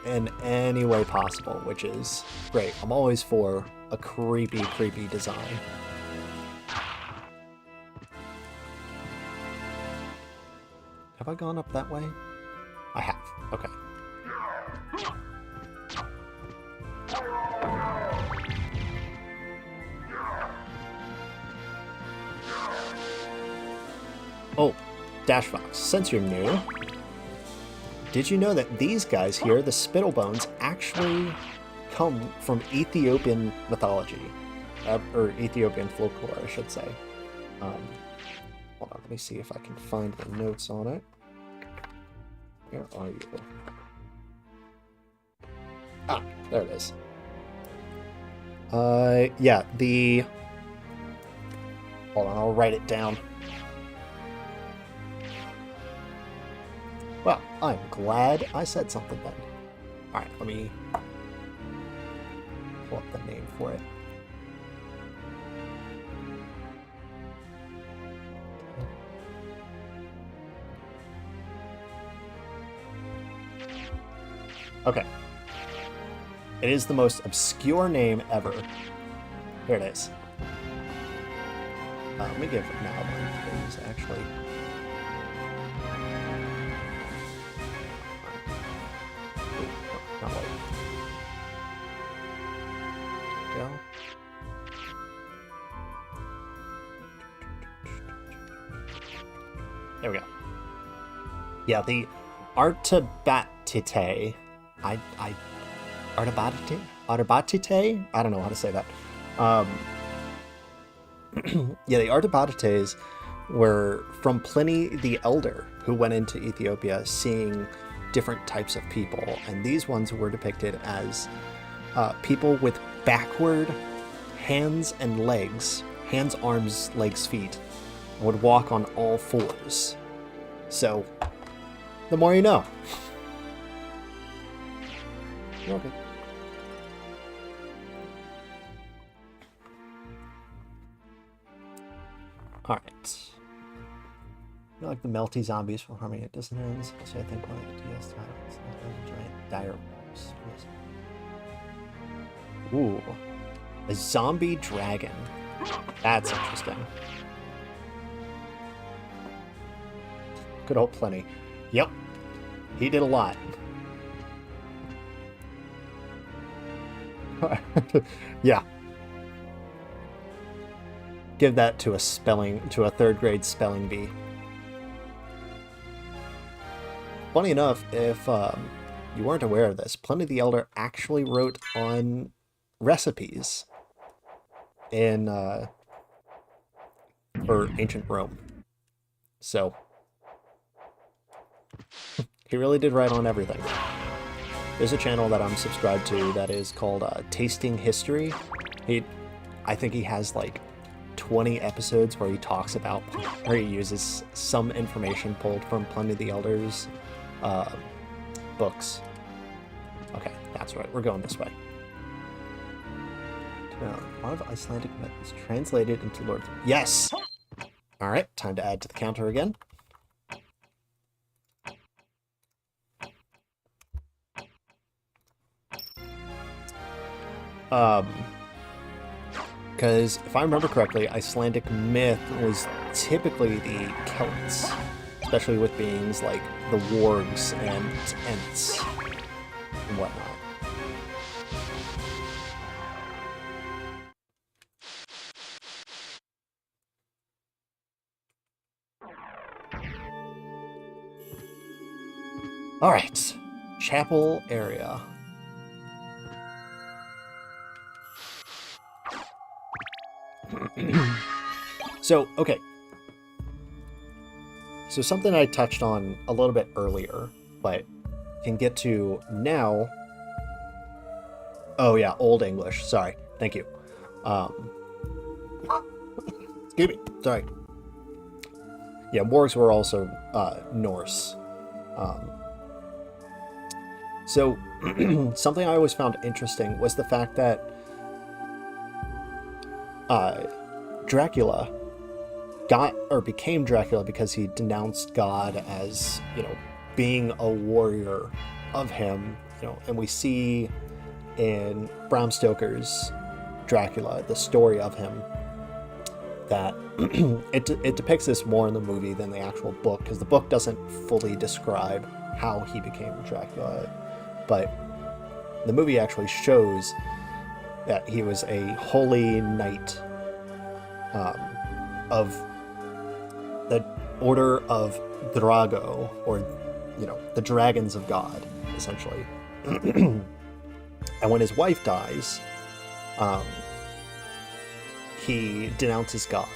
in any way possible, which is great. I'm always for a creepy design. Have I gone up that way? I have. Okay. Oh, Dash Fox, since you're new, did you know that these guys here, the Spittlebones, actually come from Ethiopian mythology? Or Ethiopian folklore, I should say. Hold on, let me see if I can find the notes on it. Where are you? Ah, there it is. Yeah, the... Hold on, I'll write it down. Well, I'm glad I said something then. Alright, let me pull up the name for it. Okay. It is the most obscure name ever. Here it is. Let me give now one, please, actually. Not like. There we go. There we go. Yeah, the Artabatite. Artabatite? I don't know how to say that. Yeah, the Artabatites were from Pliny the Elder, who went into Ethiopia seeing different types of people, and these ones were depicted as people with backward hands and legs, hands, arms, legs, feet, and would walk on all fours. So, the more you know. Okay. Alright. I like the melty zombies from harming at distance. So I think one of the DS titles is giant dire wolves. Ooh. A zombie dragon. That's interesting. Good old Pliny. Yep. He did a lot. Yeah. Give that to a third grade spelling bee. Funny enough, if you weren't aware of this, Pliny the Elder actually wrote on recipes in for ancient Rome. So he really did write on everything. There's a channel that I'm subscribed to that is called Tasting History. I think he has like 20 episodes where he talks about, where he uses some information pulled from Pliny the Elder's books. Okay, that's right. We're going this way. A lot of Icelandic myth is translated into Lord. Yes! Alright, time to add to the counter again. Because if I remember correctly, Icelandic myth was typically the Celts, especially with beings like the wargs and ents and whatnot. All right, chapel area. So, okay. So something I touched on a little bit earlier, but can get to now. Oh yeah, Old English. Sorry. Thank you. Excuse me. Sorry. Yeah, wargs were also Norse. So something I always found interesting was the fact that Dracula became Dracula because he denounced God as, being a warrior of him, and we see in Bram Stoker's Dracula, the story of him, that it depicts this more in the movie than the actual book, because the book doesn't fully describe how he became Dracula, but the movie actually shows that he was a holy knight of the Order of Drago, or the Dragons of God, essentially. And when his wife dies, he denounces God,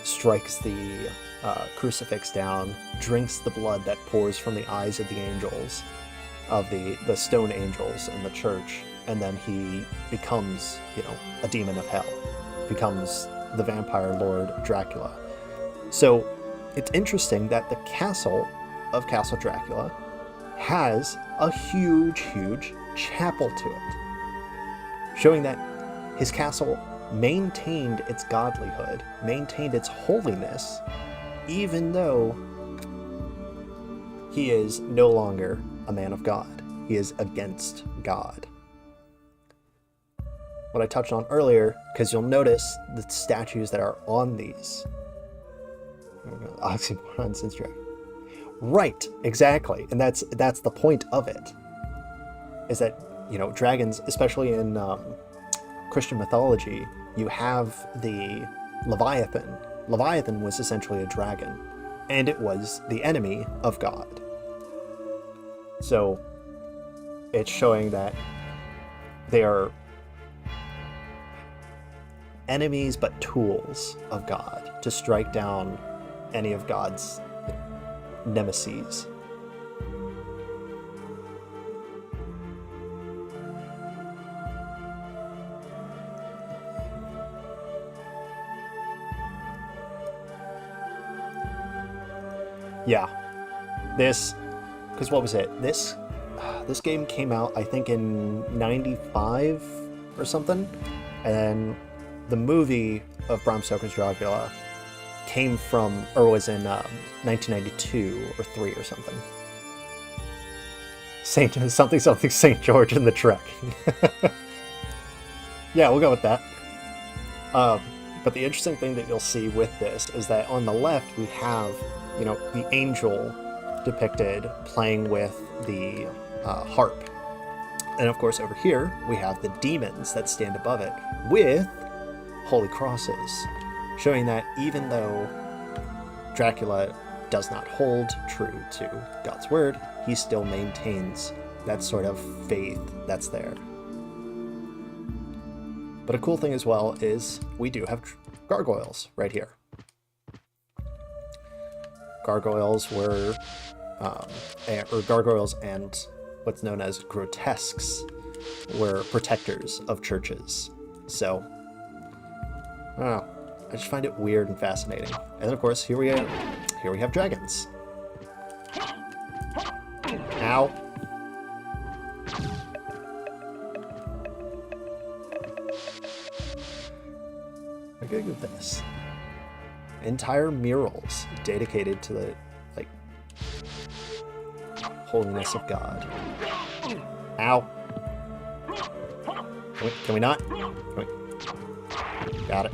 strikes the crucifix down, drinks the blood that pours from the eyes of the angels, of the stone angels in the church, and then he becomes, a demon of hell, becomes the vampire lord Dracula. So it's interesting that the castle of Castle Dracula has a huge, huge chapel to it, showing that his castle maintained its godlyhood, maintained its holiness, even though he is no longer a man of God. He is against God. What I touched on earlier, because you'll notice the statues that are on these. Oxymoron since dragon. Right, exactly. And that's the point of it. Is that, you know, dragons, especially in Christian mythology, you have the Leviathan. Leviathan was essentially a dragon, and it was the enemy of God. So it's showing that they are enemies but tools of God to strike down any of God's nemesis. Yeah, this, because what was it? This game came out, I think, in '95 or something, and then the movie of Bram Stoker's Dracula came from, or was in 1992 or 3 or something. St. George and the Trek. Yeah, we'll go with that. But the interesting thing that you'll see with this is that on the left we have, you know, the angel depicted playing with the harp. And of course over here we have the demons that stand above it with holy crosses, showing that even though Dracula does not hold true to God's word, he still maintains that sort of faith that's there. But a cool thing as well is we do have gargoyles right here. Gargoyles were, gargoyles and what's known as grotesques were protectors of churches. So, I don't know. I just find it weird and fascinating. And then of course, here we have dragons. Ow. I'm gonna do this. Entire murals dedicated to the, like, holiness of God. Ow. Can we not? Got it.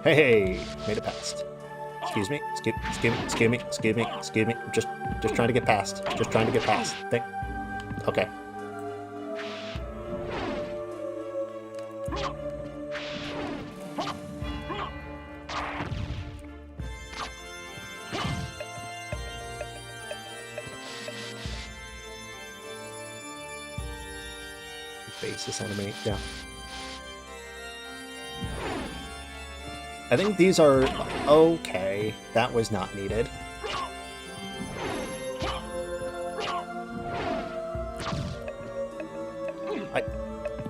Hey, made it past. Excuse me. Excuse me. Just trying to get past. Okay. Basis enemy, yeah. I think these are okay. That was not needed.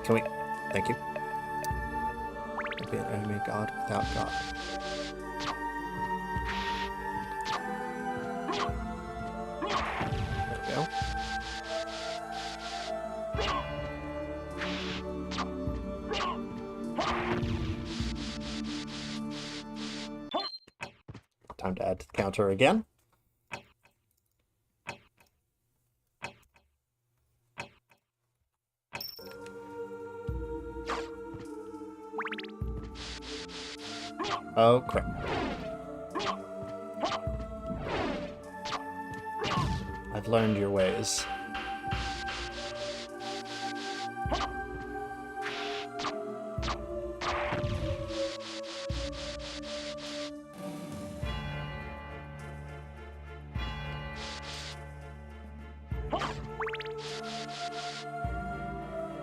Can we? Thank you. Be an enemy god without God. There we go. Time to add to the counter again. Oh, crap. I've learned your ways.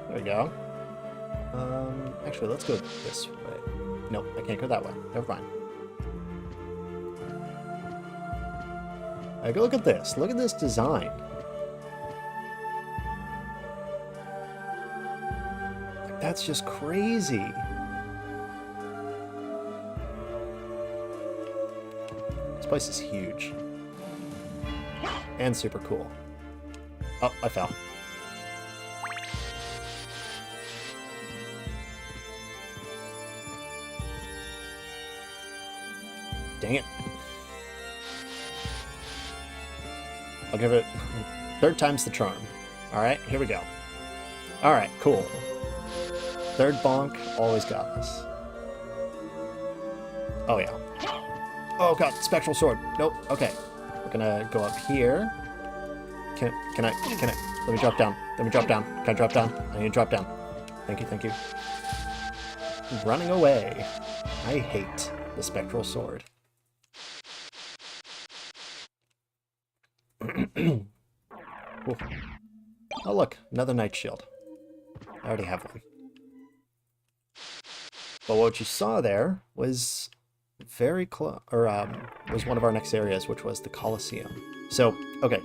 There we go. Actually, let's go this way. Nope, I can't go that way. Never mind. Look at this. Look at this design. That's just crazy. This place is huge. And super cool. Oh, I fell. Dang it. I'll give it... Third time's the charm. Alright, here we go. Alright, cool. Third bonk, always got this. Oh, yeah. Oh, God, spectral sword. Nope, okay. We're gonna go up here. Can I... Let me drop down. Let me drop down. Can I drop down? I need to drop down. Thank you, thank you. Running away. I hate the spectral sword. Oh, look, another night shield. I already have one. But what you saw there was very close, or was one of our next areas, which was the Colosseum. So, okay.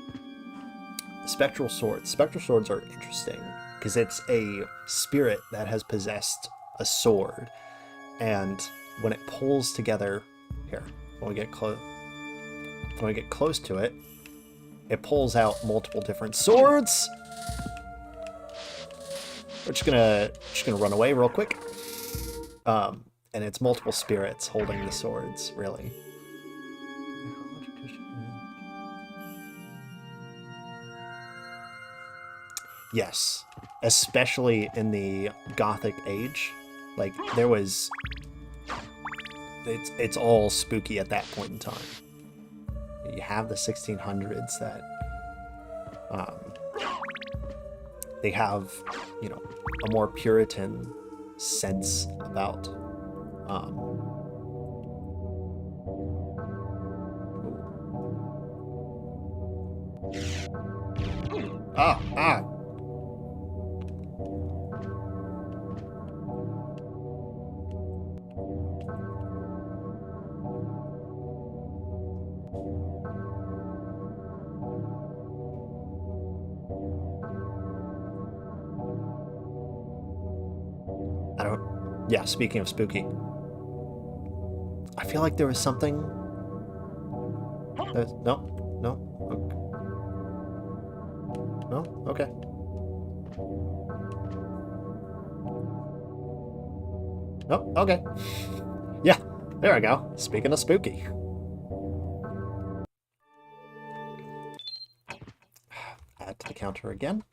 Spectral swords. Spectral swords are interesting because it's a spirit that has possessed a sword, and when it pulls together, here, when we get close to it, it pulls out multiple different swords. We're just gonna run away real quick. And it's multiple spirits holding the swords, really. Yes, especially in the Gothic age, like there was. It's all spooky at that point in time. You have the 1600s that they have, you know, a more Puritan sense about yeah, speaking of spooky, I feel like there was something. No, okay. No, okay. Yeah, there we go. Speaking of spooky. Add to the counter again.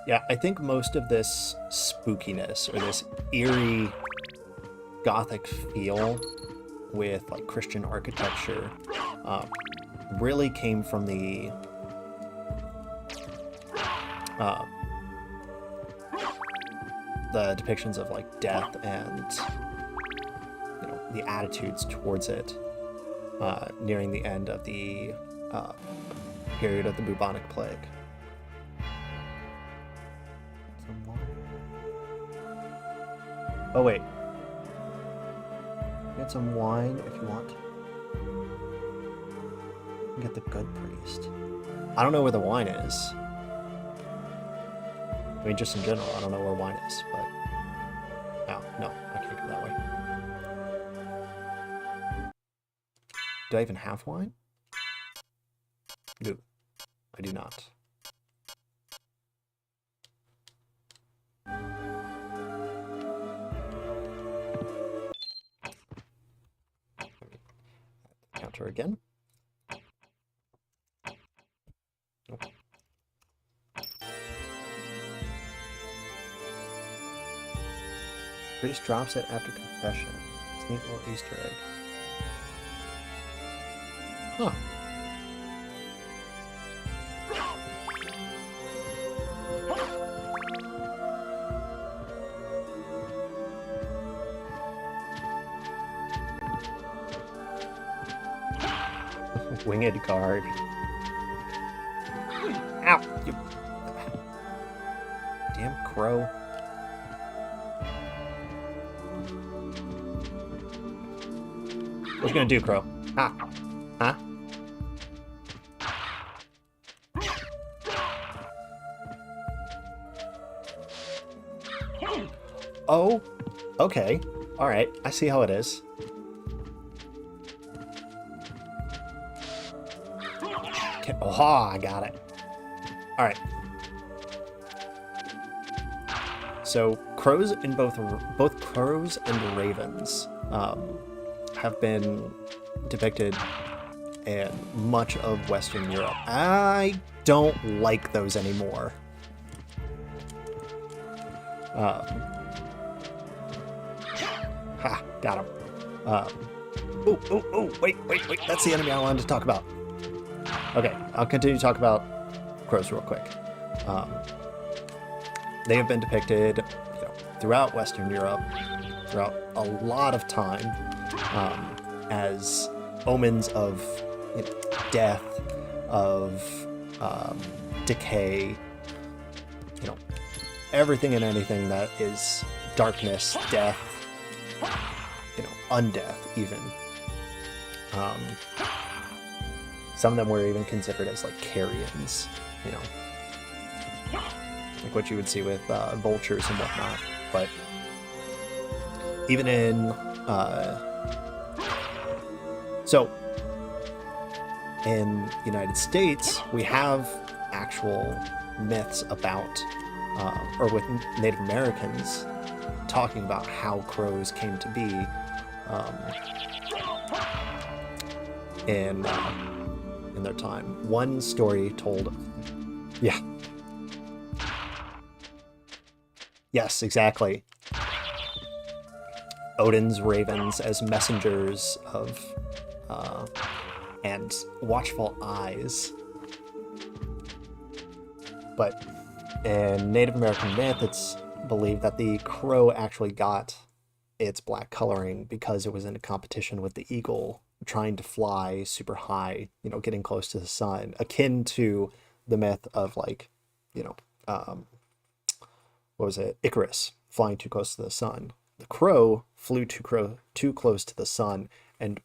Yeah, I think most of this spookiness or this eerie Gothic feel with like Christian architecture really came from the depictions of like death and, you know, the attitudes towards it nearing the end of the period of the bubonic plague. Oh wait, get some wine if you want. Get the good priest. I don't know where the wine is. I mean, just in general, I don't know where wine is, but... Oh, no, I can't go that way. Do I even have wine? No, I do not. Counter again. Nope. Priest drops it after confession. It's a neat little Easter egg. Huh. Winged guard. Ow! You... Damn crow. What you gonna do, crow? Ah. Huh? Oh, okay. Alright, I see how it is. Okay. Oh, I got it. All right. So crows in both crows and ravens have been depicted in much of Western Europe. I don't like those anymore. Ha, got him. Wait. That's the enemy I wanted to talk about. Okay, I'll continue to talk about crows real quick. They have been depicted, throughout Western Europe, throughout a lot of time, as omens of death, of decay, everything and anything that is darkness, death, undeath even. Some of them were even considered as like carrions, like what you would see with vultures and whatnot. But even in in the United States, we have actual myths about, or with Native Americans talking about how crows came to be in their time. One story told, yeah. Yes, exactly. Odin's ravens as messengers of and watchful eyes. But in Native American myth, it's believed that the crow actually got its black coloring because it was in a competition with the eagle, trying to fly super high, getting close to the sun, akin to the myth of like, what was it? Icarus flying too close to the sun. The crow flew too close to the sun and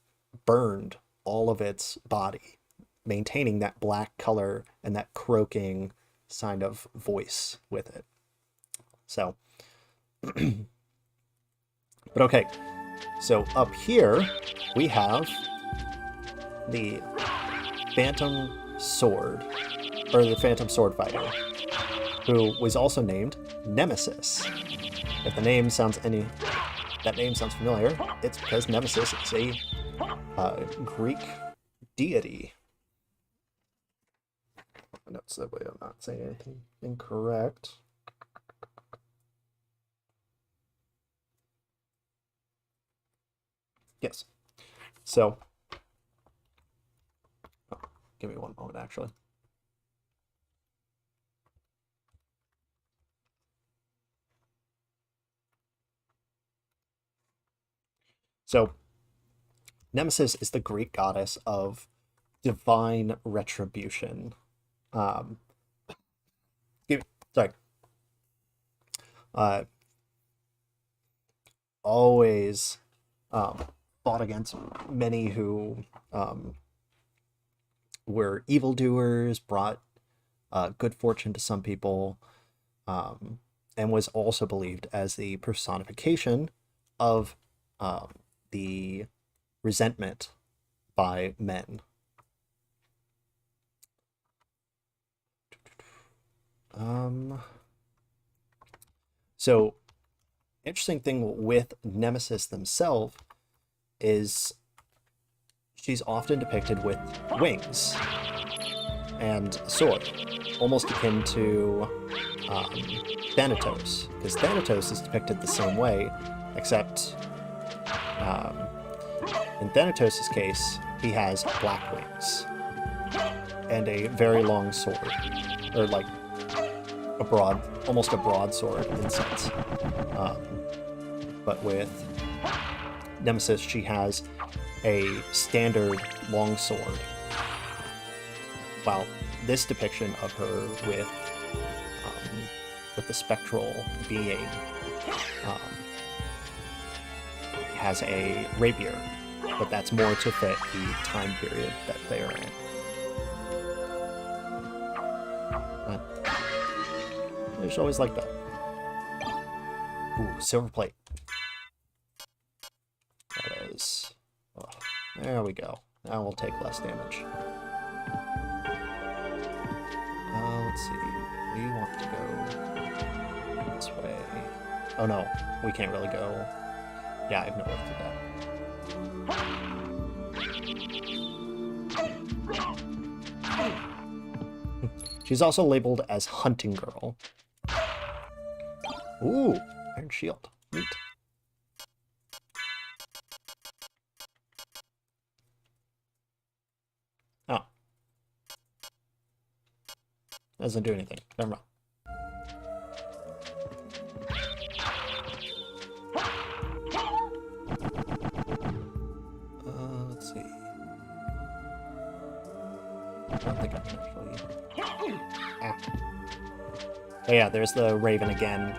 burned all of its body, maintaining that black color and that croaking kind of voice with it. So, but okay. So up here we have the Phantom Sword, or the Phantom Sword Fighter, who was also named Nemesis. If that name sounds familiar, it's because Nemesis is a Greek deity. Notes that way I'm not saying anything incorrect. Yes. So, give me one moment, actually. So, Nemesis is the Greek goddess of divine retribution. Always fought against many who were evildoers, brought good fortune to some people, and was also believed as the personification of the resentment by men. So, interesting thing with Nemesis themselves is she's often depicted with wings and a sword, almost akin to Thanatos, because Thanatos is depicted the same way, except in Thanatos' case, he has black wings and a very long sword, or like almost a broadsword in a sense. But with Nemesis, she has a standard longsword, while this depiction of her with the spectral being has a rapier, but that's more to fit the time period that they are in. It's always like that. Ooh, silver plate. That is... Oh, there we go. Now we'll take less damage. let's see. We want to go this way. Oh no, we can't really go. Yeah, I have no way to do that. She's also labeled as Hunting Girl. Ooh, Iron Shield. Neat. Oh. Doesn't do anything. Never mind. Let's see. I don't think I can actually... Ah. Oh yeah, there's the Raven again.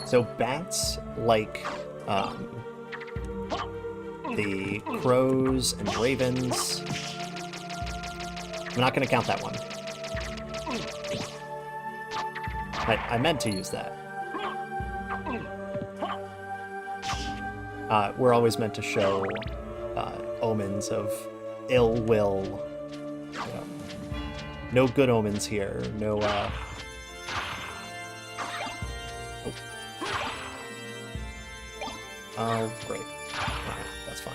So bats, like the crows and ravens. I'm not going to count that one. I meant to use that. We're always meant to show omens of ill will. You know, no good omens here. No. Oh, great. Alright, that's fun.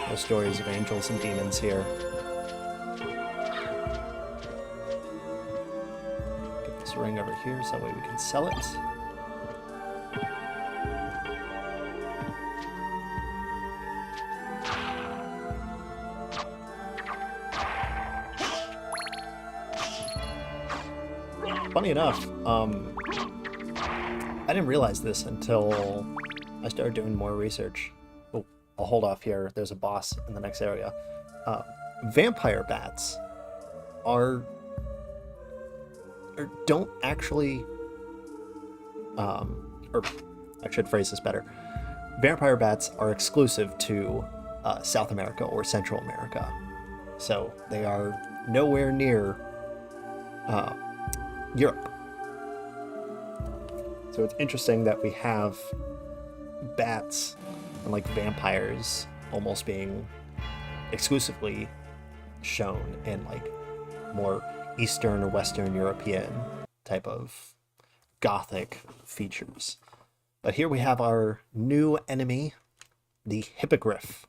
No stories of angels and demons here. Get this ring over here so that way we can sell it. Funny enough, I didn't realize this until I started doing more research. Oh, I'll hold off here. There's a boss in the next area. Vampire bats are don't actually, or I should phrase this better. Vampire bats are exclusive to South America or Central America, so they are nowhere near Europe. So it's interesting that we have bats and like vampires almost being exclusively shown in like more Eastern or Western European type of gothic features. But here we have our new enemy, the hippogriff.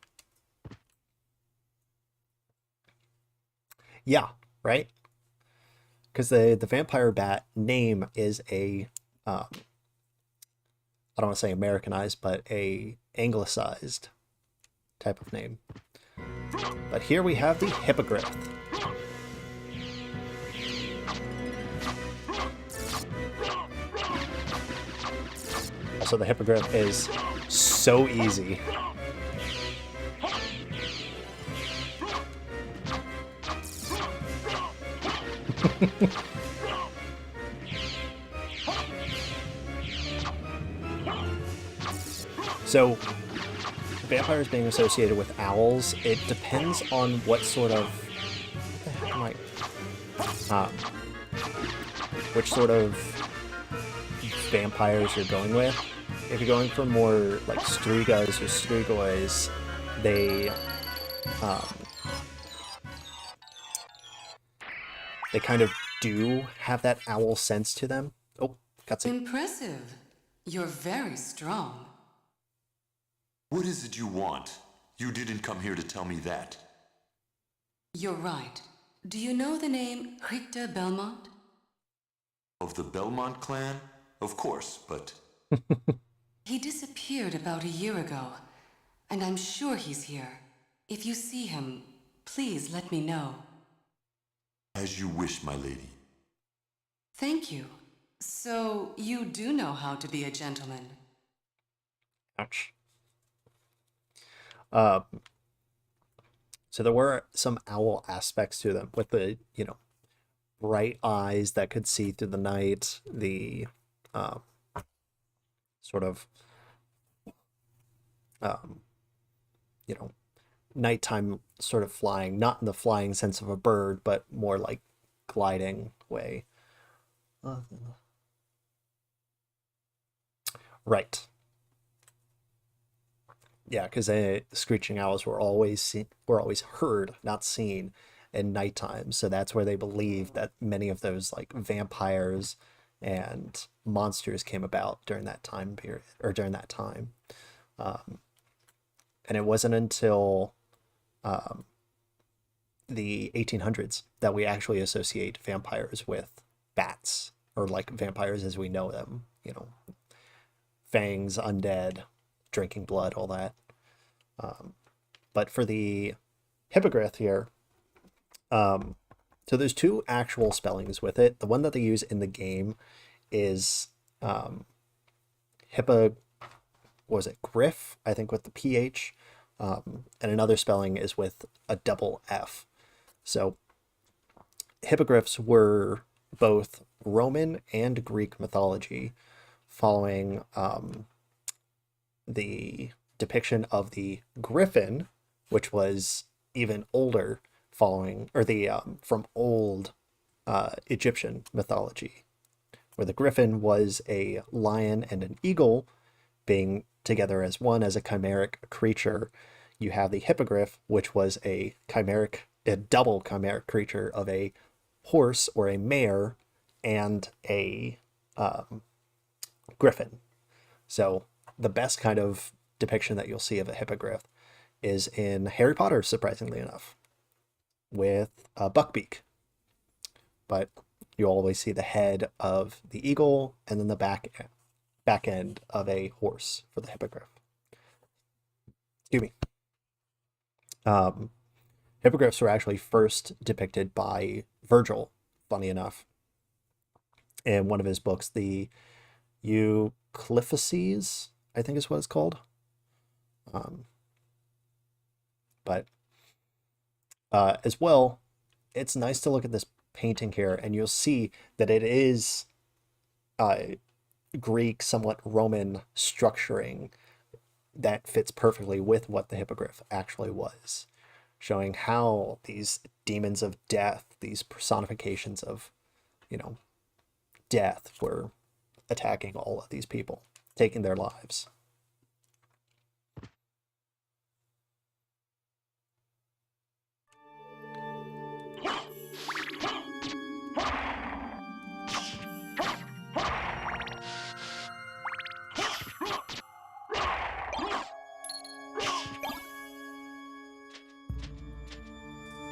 Yeah, right? Because the vampire bat name is a, I don't want to say Americanized, but a anglicized type of name. But here we have the hippogriff. Also, the hippogriff is so easy. So, vampires being associated with owls, it depends on what sort of... which sort of vampires you're going with. If you're going for more like strigas or strigois, they kind of do have that owl sense to them. Oh, cutscene. Impressive. You're very strong. What is it you want? You didn't come here to tell me that. You're right. Do you know the name Richter Belmont? Of the Belmont clan? Of course, but... He disappeared about a year ago, and I'm sure he's here. If you see him, please let me know. As you wish, my lady. Thank you. So, you do know how to be a gentleman. Ouch. So there were some owl aspects to them with the, you know, bright eyes that could see through the night, the sort of you know, nighttime sort of flying, not in the flying sense of a bird, but more like gliding way. Right. Yeah, because screeching owls were always heard, not seen, in nighttime. So that's where they believe that many of those like vampires and monsters came about during that time period, or during that time. And it wasn't until the 1800s that we actually associate vampires with bats, or like vampires as we know them, you know, fangs, undead, drinking blood, all that. But for the hippogriff here, so there's two actual spellings with it. The one that they use in the game is griff, I think, with the PH, and another spelling is with a double F. So hippogriffs were both Roman and Greek mythology, following the depiction of the griffin, which was even older, following, or the from old Egyptian mythology, where the griffin was a lion and an eagle being together as one, as a chimeric creature. You have the hippogriff, which was a double chimeric creature of a horse or a mare and a griffin. So the best kind of depiction that you'll see of a hippogriff is in Harry Potter, surprisingly enough, with a buckbeak. But you always see the head of the eagle and then the back end of a horse for the hippogriff. Excuse me. Hippogriffs were actually first depicted by Virgil, funny enough, in one of his books, the Eucliphases, I think is what it's called. But as well, it's nice to look at this painting here, and you'll see that it is Greek, somewhat Roman structuring that fits perfectly with what the hippogriff actually was, showing how these demons of death, these personifications of, you know, death, were attacking all of these people, taking their lives.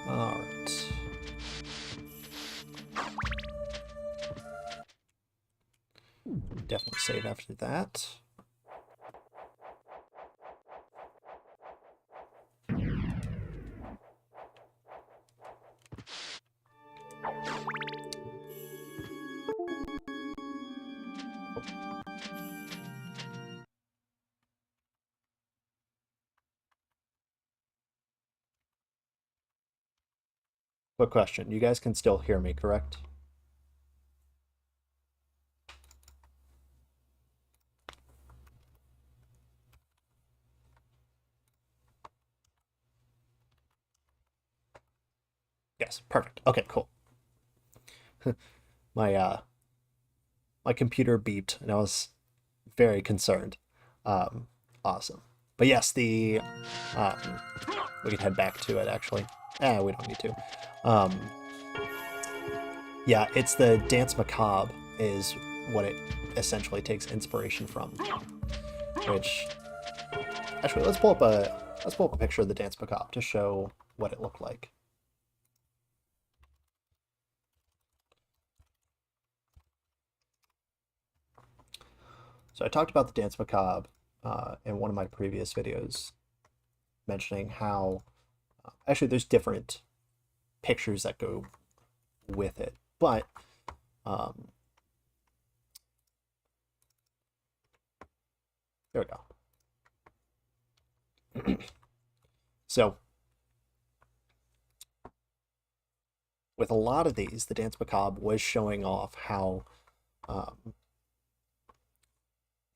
All right. Definitely save after that. Quick question. You guys can still hear me, correct? Yes, perfect. Okay, cool. My my computer beeped and I was very concerned. Awesome. But yes, the we can head back to it actually. We don't need to. Yeah, it's the Dance Macabre is what it essentially takes inspiration from. Which, actually, let's pull up a picture of the Dance Macabre to show what it looked like. So I talked about the Dance Macabre in one of my previous videos, mentioning how actually there's different pictures that go with it, but there we go. So with a lot of these, the Dance Macabre was showing off how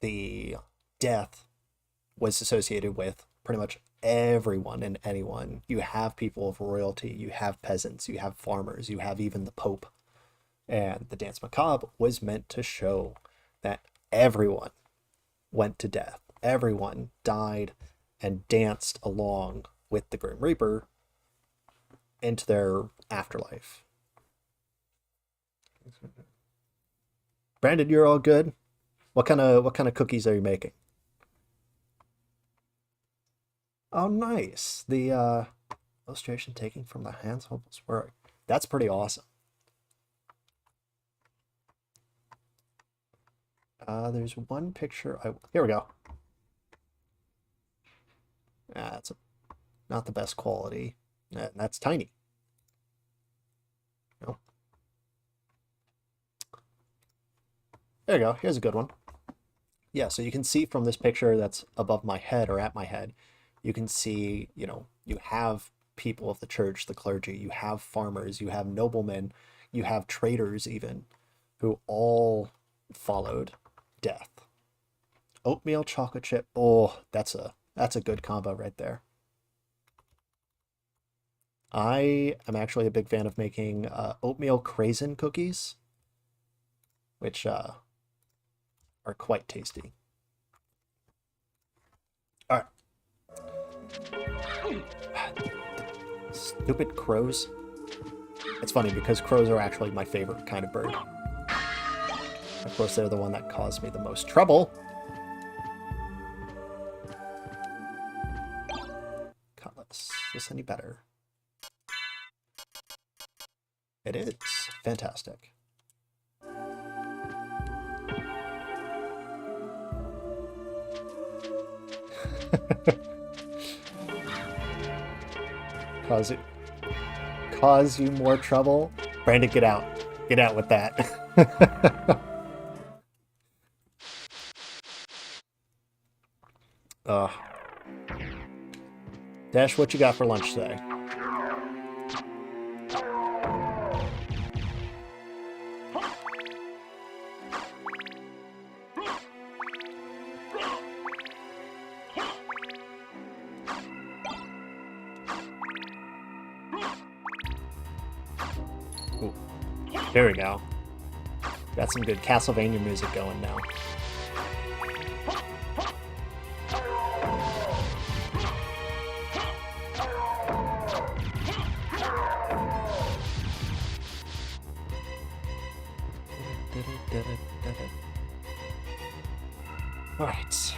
the death was associated with pretty much everyone and anyone. You have people of royalty, you have peasants, you have farmers, you have even the Pope. And the Dance Macabre was meant to show that everyone went to death. Everyone died and danced along with the Grim Reaper into their afterlife. Brandon, you're all good? What kind of cookies are you making? Oh, nice. The illustration taken from the Hans Hopeless work. That's pretty awesome. There's one picture. Here we go. That's not the best quality. That's tiny. Nope. There you go. Here's a good one. Yeah, so you can see from this picture that's above my head or at my head, you can see, you know, you have people of the church, the clergy, you have farmers, you have noblemen, you have traders even, who all followed death. Oatmeal chocolate chip. Oh, that's a good combo right there. I am actually a big fan of making oatmeal craisin cookies, which are quite tasty. All right. Stupid crows. It's funny because crows are actually my favorite kind of bird. Of course, they're the one that caused me the most trouble. Cutlass. Is this any better? It is. Fantastic. Cause you more trouble? Brandon, get out. Get out with that. Dash, what you got for lunch today? Ooh, there we go. Got some good Castlevania music going now. All right.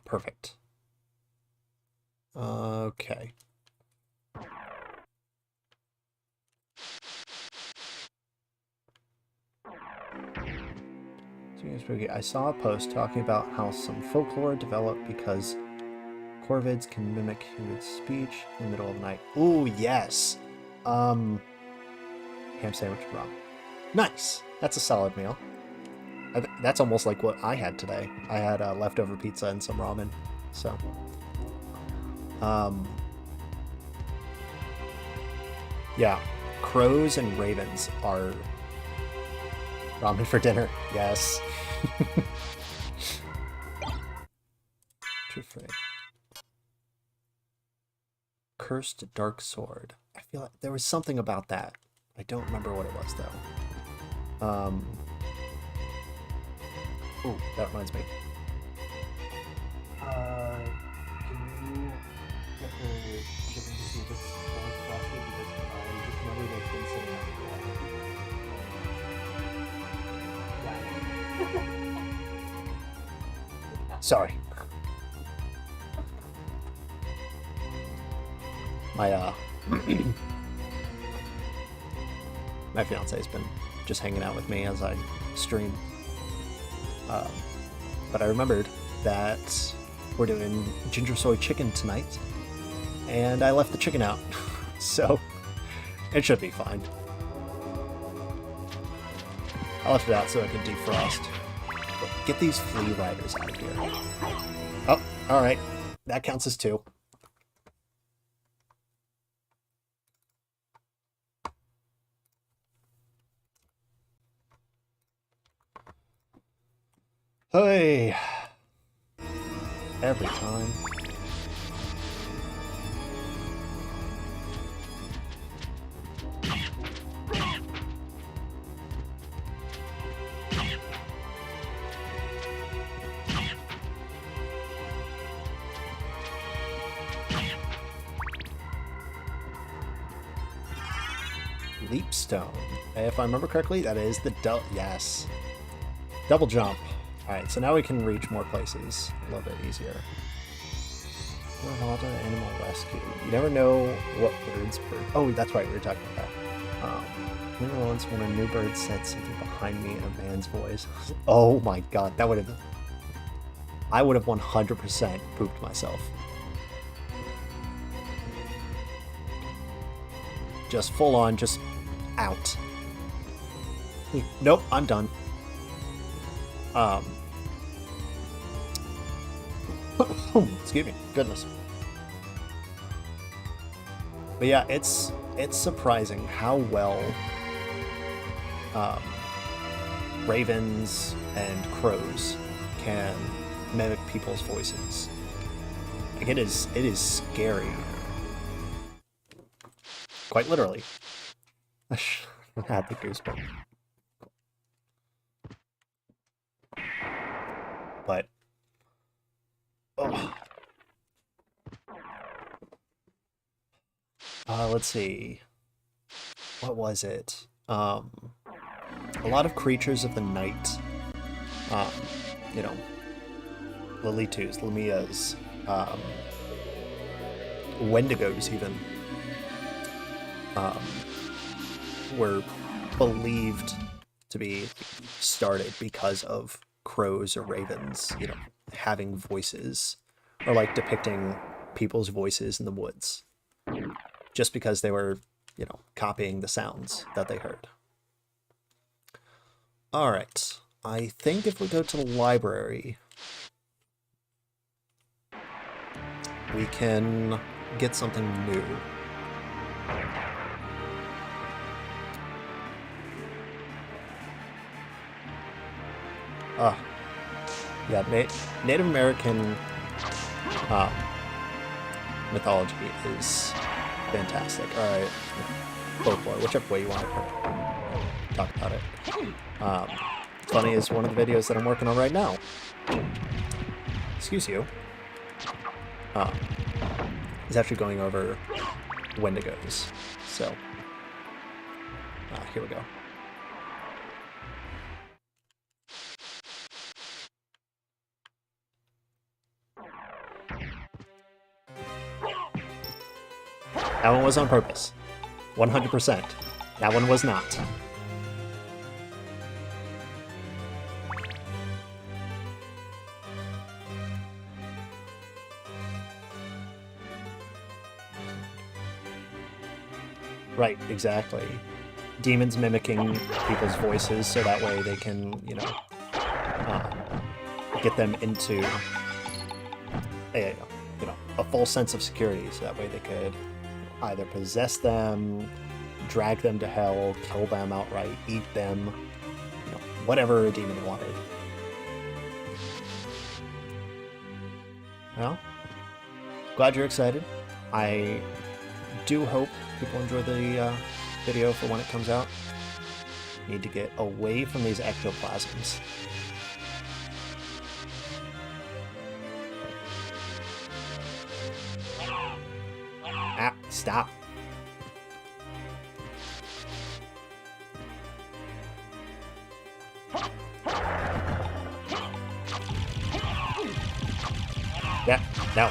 Perfect. Okay. I saw a post talking about how some folklore developed because corvids can mimic human speech in the middle of the night. Ooh, yes. Ham sandwich and ramen. Nice. That's a solid meal. That's almost like what I had today. I had leftover pizza and some ramen. So, yeah, crows and ravens are ramen for dinner. Yes. Too afraid. Cursed dark sword. I feel like there was something about that. I don't remember what it was though. Oh, that reminds me. Can you get the shipping to see if it's fully frosted? Because I just remember they've been sitting out for a while. Sorry. My fiance's been just hanging out with me as I stream. But I remembered that we're doing ginger soy chicken tonight, and I left the chicken out, so it should be fine. I left it out so I could defrost. But get these flea riders out of here. Oh, alright. That counts as 2. Hey! Every time. Leapstone. If I remember correctly, that is the yes. Double jump. Alright, so now we can reach more places a little bit easier. Animal rescue. You never know what birds. Oh, that's right, we were talking about that. Remember once when a new bird said something behind me in a man's voice? Oh my god, that would have. I would have 100% pooped myself. Just full on, just out. Nope, I'm done. Excuse me, goodness. But yeah, it's surprising how well ravens and crows can mimic people's voices. Like it is scary. Quite literally. I had the goosebumps. But oh. Let's see. What was it? A lot of creatures of the night. You know, Lilitus, Lamias, Wendigos even. Were believed to be started because of crows or ravens, you know, having voices, or like depicting people's voices in the woods, just because they were, you know, copying the sounds that they heard. All right, I think if we go to the library, we can get something new. Yeah, Native American mythology is fantastic. Alright, folklore, whichever way you want to talk about it. It's funny is one of the videos that I'm working on right now. Excuse you. Is actually going over Wendigos. So, here we go. That one was on purpose. 100%. That one was not. Right, exactly. Demons mimicking people's voices so that way they can, you know, get them into a, you know, a full sense of security so that way they could either possess them, drag them to hell, kill them outright, eat them, you know, whatever a demon wanted. Well, glad you're excited. I do hope people enjoy the video for when it comes out. Need to get away from these ectoplasms. Ah, stop. Yeah, no.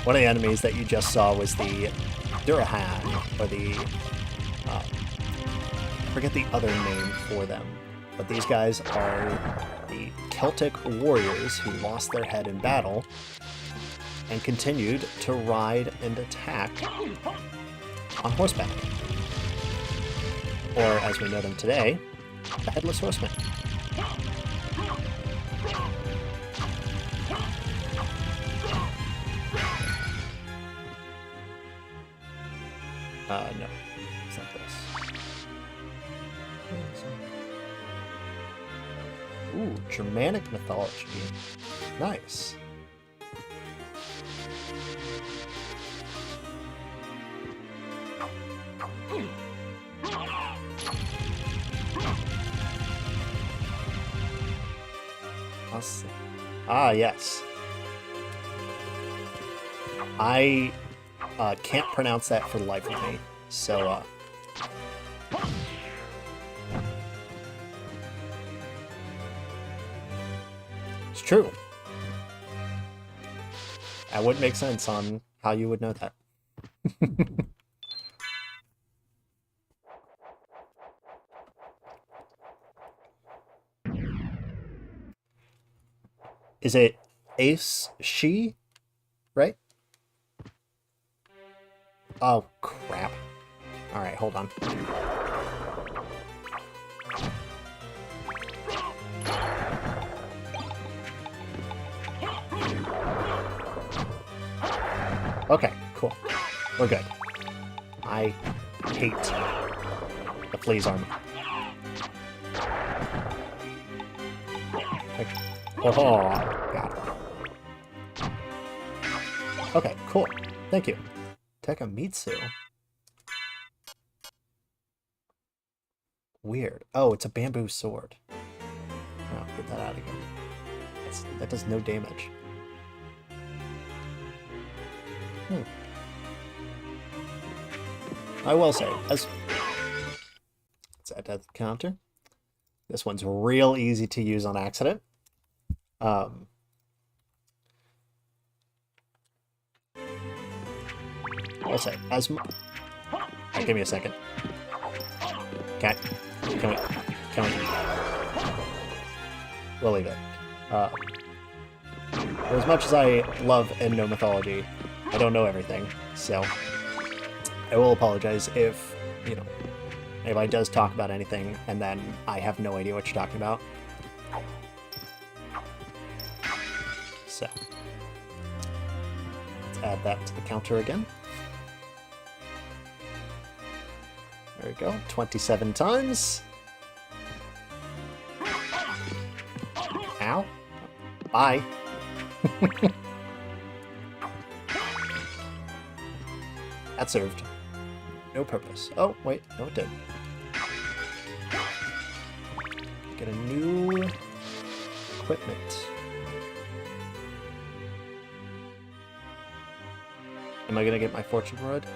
One of the enemies that you just saw was the Durahan, or the, I forget the other name for them, but these guys are the Celtic warriors who lost their head in battle and continued to ride and attack on horseback. Or, as we know them today, the Headless Horseman. No, it's not this. Ooh, Germanic mythology. Nice. Awesome. Ah, yes. I can't pronounce that for the life of me, so it's true. That would make sense on how you would know that. Is it Ace She? Right? Oh, crap. Alright, hold on. Okay, cool. We're good. I hate the flea's armor. Like, oh, God. Okay, cool. Thank you. Tekamitsu. Weird. Oh, it's a bamboo sword. Oh, get that out again. That does no damage. I will say, let's add that counter. This one's real easy to use on accident. I'll say, right, give me a second. Okay. Can we? We'll leave it. As much as I love and know mythology, I don't know everything, so I will apologize if, you know, anybody does talk about anything and then I have no idea what you're talking about. So, let's add that to the counter again. There we go, 27 times. Ow. Bye. That served no purpose. Oh, wait, no it did. Get a new equipment. Am I gonna get my fortune rod?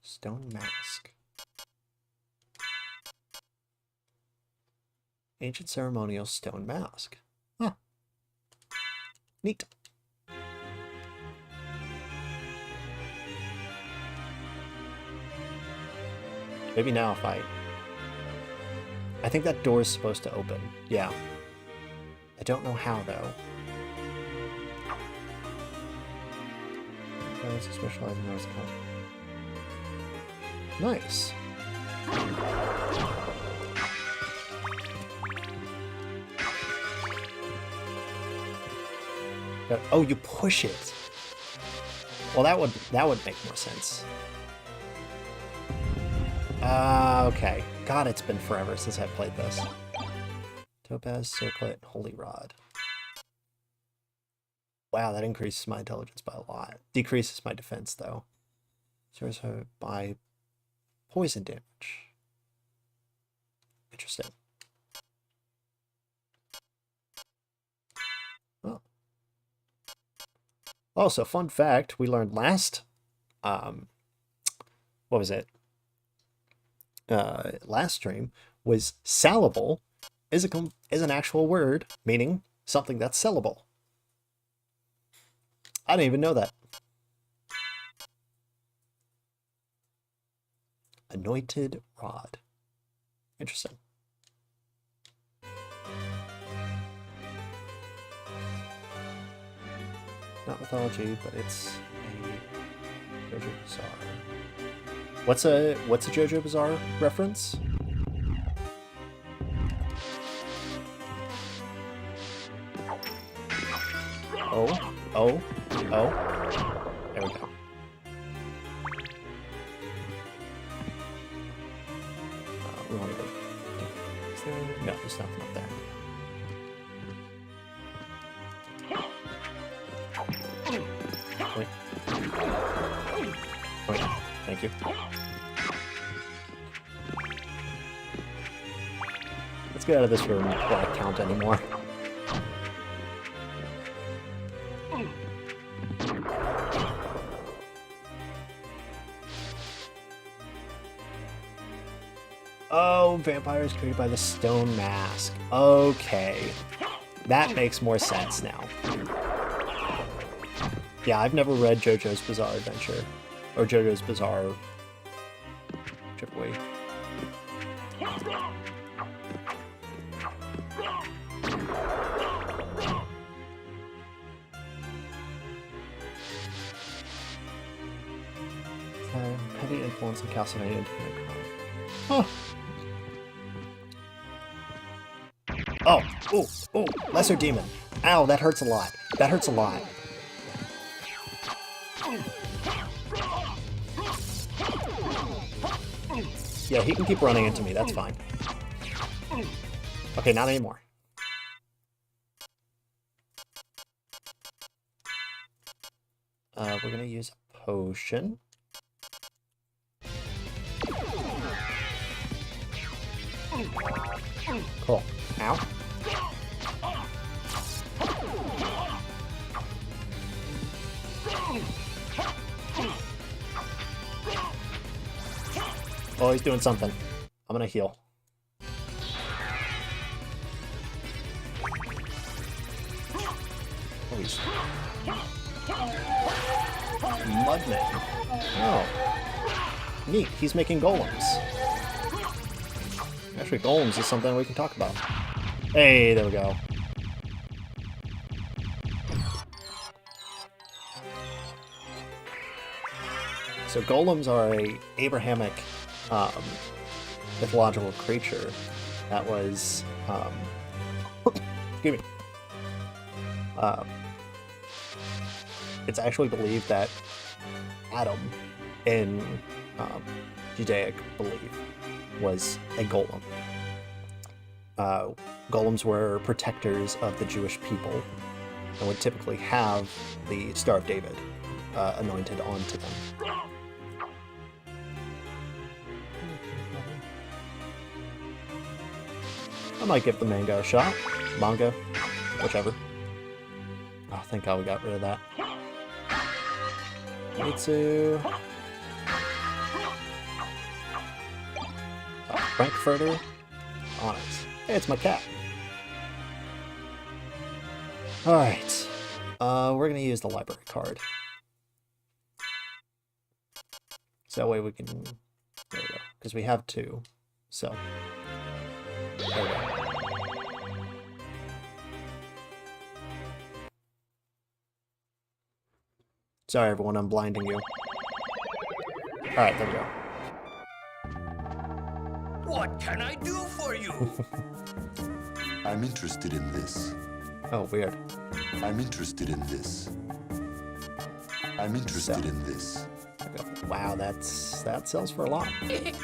Stone mask. Ancient ceremonial stone mask. Huh. Neat. Maybe now if I think that door is supposed to open. Yeah. I don't know how though. Specializing in nice. Oh, you push it. Well, that would make more sense. Okay. God, it's been forever since I played this. Topaz, circlet, holy rod. Wow, that increases my intelligence by a lot. Decreases my defense, though. Serves her by poison damage. Interesting. Oh. Also, fun fact, we learned last, what was it? Last stream, was sellable is an actual word meaning something that's sellable. I didn't even know that. Anointed rod. Interesting. Not mythology, but it's a JoJo Bizarre. What's a JoJo Bizarre reference? Oh. There we go. nothing up there. Wait. Wait. Thank you. Let's get out of this room before I count anymore. Oh, vampires created by the stone mask. Okay. That makes more sense now. Yeah, I've never read JoJo's Bizarre Adventure. Or JoJo's Bizarre... Tripway. Heavy influence in Castlevania. Huh. Oh, oh, lesser demon. Ow, that hurts a lot. That hurts a lot. Yeah, he can keep running into me, that's fine. Okay, not anymore. We're gonna use a potion. Cool. Ow. Oh, he's doing something. I'm gonna heal. Oh, he's... Mudman. Oh. Neat, he's making golems. Actually, golems is something we can talk about. Hey, there we go. So golems are a Abrahamic mythological creature that was excuse me. It's actually believed that Adam in Judaic belief was a golem. Golems were protectors of the Jewish people and would typically have the Star of David anointed onto them. I might give the mango a shot. Manga. Whichever. Oh, thank God we got rid of that. Mitsu. Frankfurter. On it. Hey, it's my cat. Alright. We're gonna use the library card. So that way we can... There we go. Because we have two. So... There we go. Sorry everyone, I'm blinding you. Alright, there we go. What can I do for you? I'm interested in this. Oh, weird. I'm interested in this. I'm interested in this. Wow, that sells for a lot. Like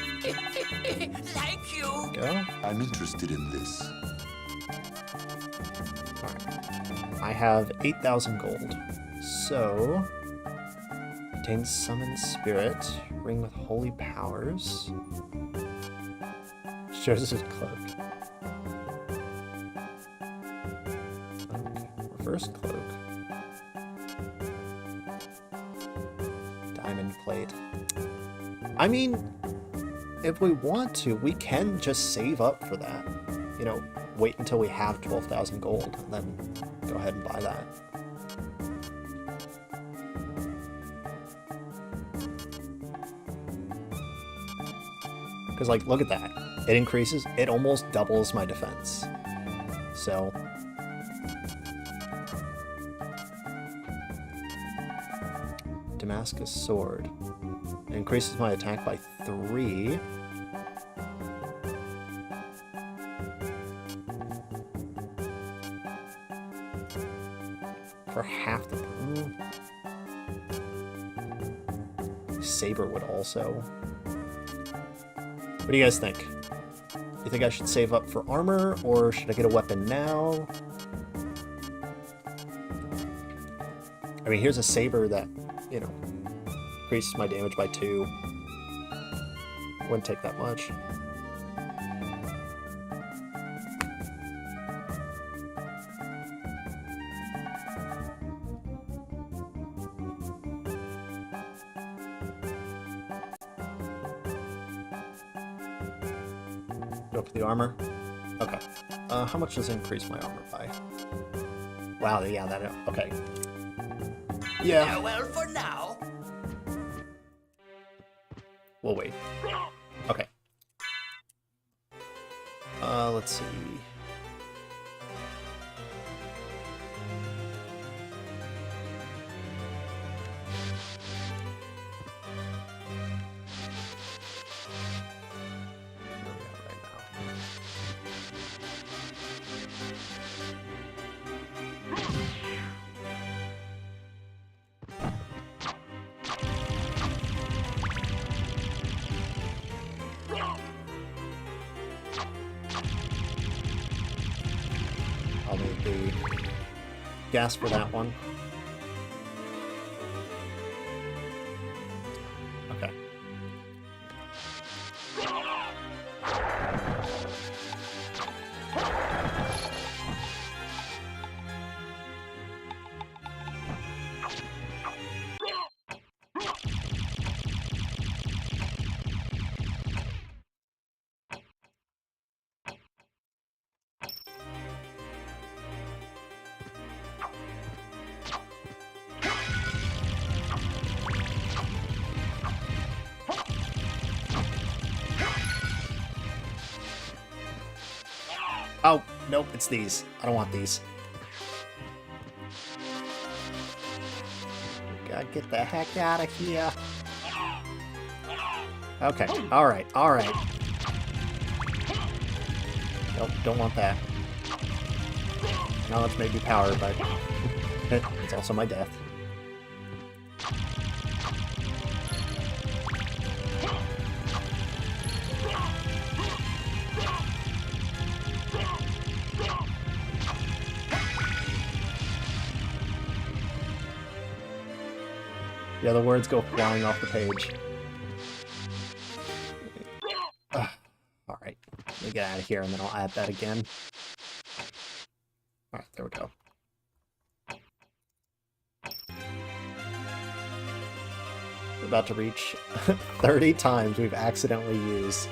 you. Go. I'm interested in this. Alright. I have 8,000 gold. So... Contains Summon Spirit. Ring with Holy Powers. Shows us his cloak. Reverse cloak. Diamond plate. I mean, if we want to, we can just save up for that. You know, wait until we have 12,000 gold, and then go ahead and buy that. Because, like, look at that. It increases, it almost doubles my defense. So... Damascus Sword. It increases my attack by 3. For half the... Saber would also... What do you guys think? You think I should save up for armor, or should I get a weapon now? I mean, here's a saber that, you know, increases my damage by 2. Wouldn't take that much. Go for the armor. Okay. How much does it increase my armor by? Wow, yeah, that... Okay. Yeah. Well, for now. We'll wait. Okay. Let's see. I'll need the gas for that one. Okay. Oh, nope, it's these. I don't want these. Gotta get the heck out of here. Okay, alright, alright. Nope, don't want that. Knowledge may be power, but it's also my death. Yeah, the words go flying off the page. Alright, let me get out of here and then I'll add that again. Alright, there we go. We're about to reach 30 times we've accidentally used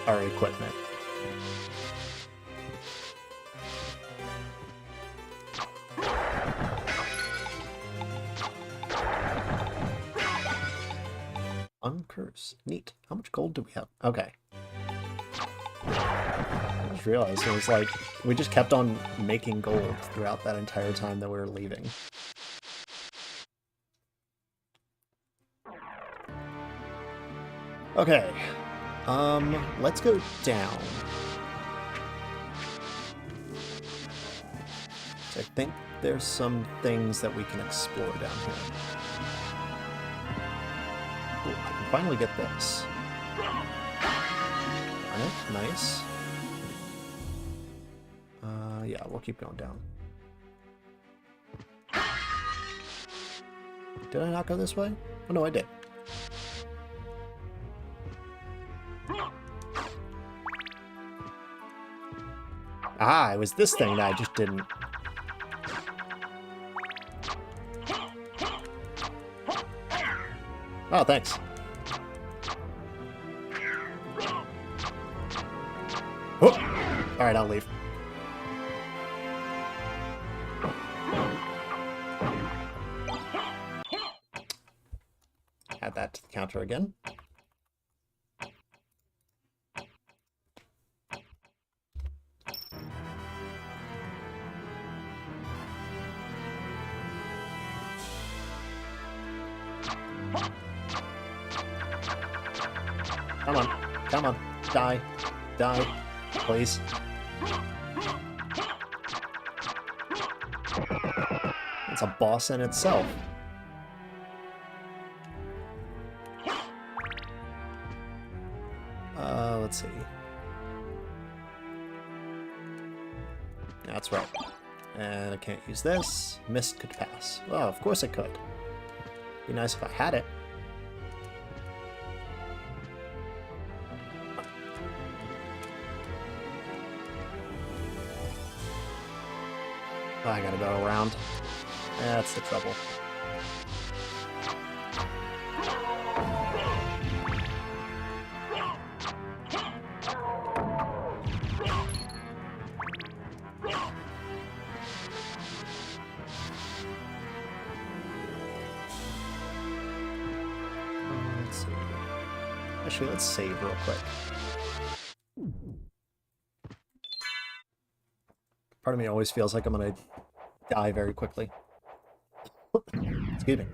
our equipment. Uncurse. Neat. How much gold do we have? Okay. I just realized it was like, we just kept on making gold throughout that entire time that we were leaving. Okay. Let's go down. So I think there's some things that we can explore down here. Ooh, I can finally get this. Alright, nice. Yeah, we'll keep going down. Did I not go this way? Oh no, I did. Ah, it was this thing that I just didn't. Oh, thanks. Oh! Alright, I'll leave. Add that to the counter again. Come on, come on, die, die, please. It's a boss in itself. Let's see. And I can't use this. Mist could pass. Well, of course it could. Be nice if I had it. Oh, I gotta go around. That's the trouble. Let's see. Actually, let's save real quick. Part of me always feels like I'm gonna die very quickly. Excuse me.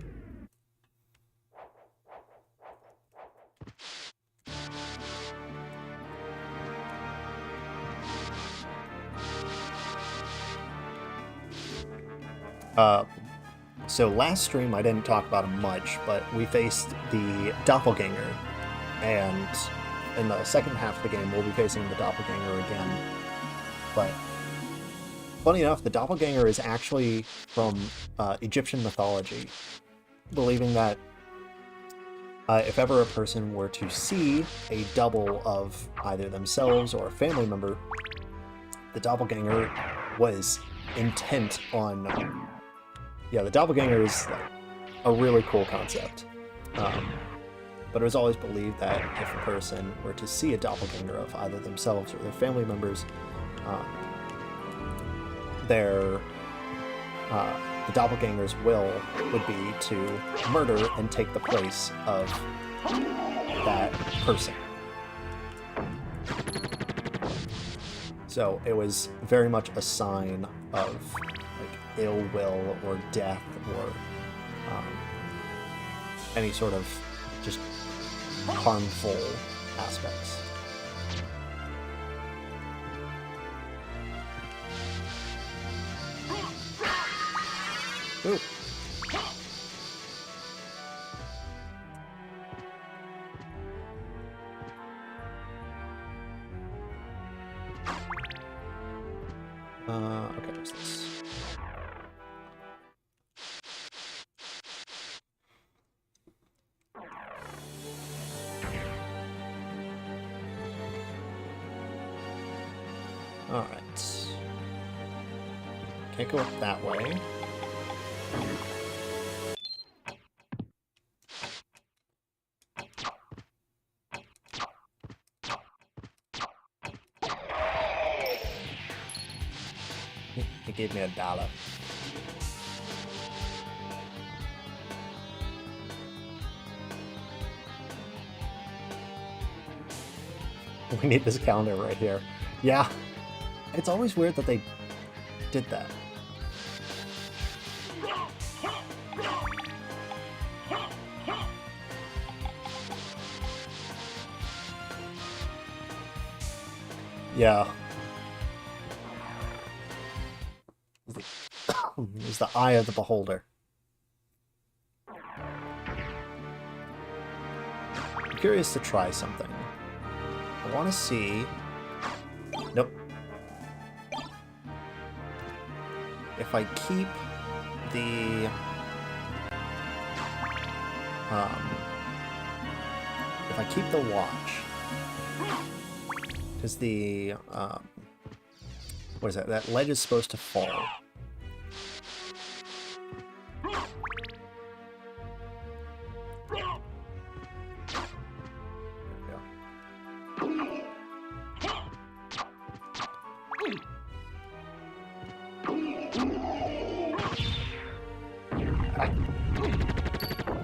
So last stream I didn't talk about him much, but we faced the doppelganger, and in the second half of the game we'll be facing the doppelganger again. But funny enough, the doppelganger is actually from Egyptian mythology, believing that if ever a person were to see a double of either themselves or a family member, the doppelganger was intent on... Yeah, the doppelganger is like a really cool concept. But it was always believed that if a person were to see a doppelganger of either themselves or their family members, the doppelganger's will would be to murder and take the place of that person. So it was very much a sign of like ill will or death or any sort of just harmful aspects. Ooh. Okay, what's this? Alright. Can't go up that way. He gave me $1. We need this calendar right here. Yeah. It's always weird that they did that. Yeah. It's the eye of the beholder. I'm curious to try something. I want to see... Nope. If I keep the... if I keep the watch... Because the... what is that? That ledge is supposed to fall.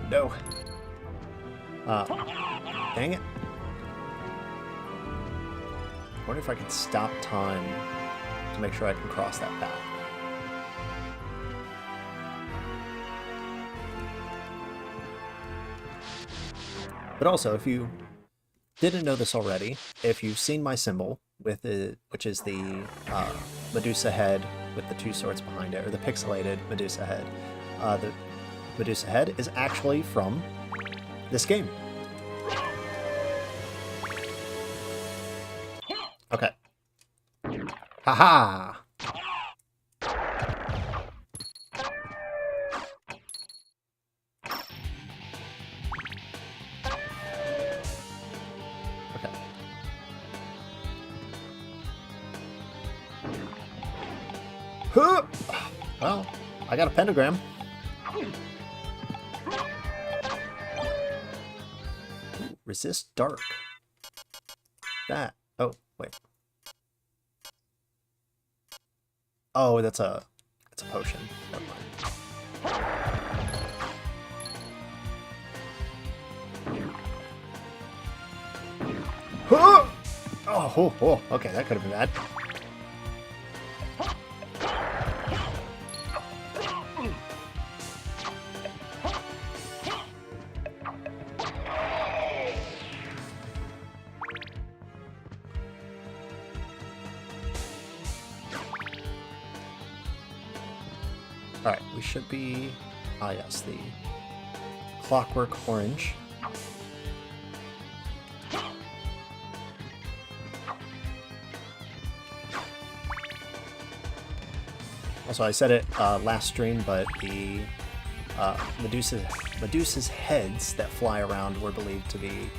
No. Dang it. I wonder if I can stop time to make sure I can cross that path. But also, if you didn't know this already, if you've seen my symbol, with it, which is the Medusa head with the two swords behind it, or the pixelated Medusa head, the Medusa head is actually from this game. Okay. Haha! Well, I got a pentagram. Ooh, resist dark. That. Oh, wait. Oh, it's a potion. Never mind. Oh, okay, that could have been bad. Alright, we should be... Ah, yes, the clockwork orange. Also, I said it last stream, but the Medusa's heads that fly around were believed to be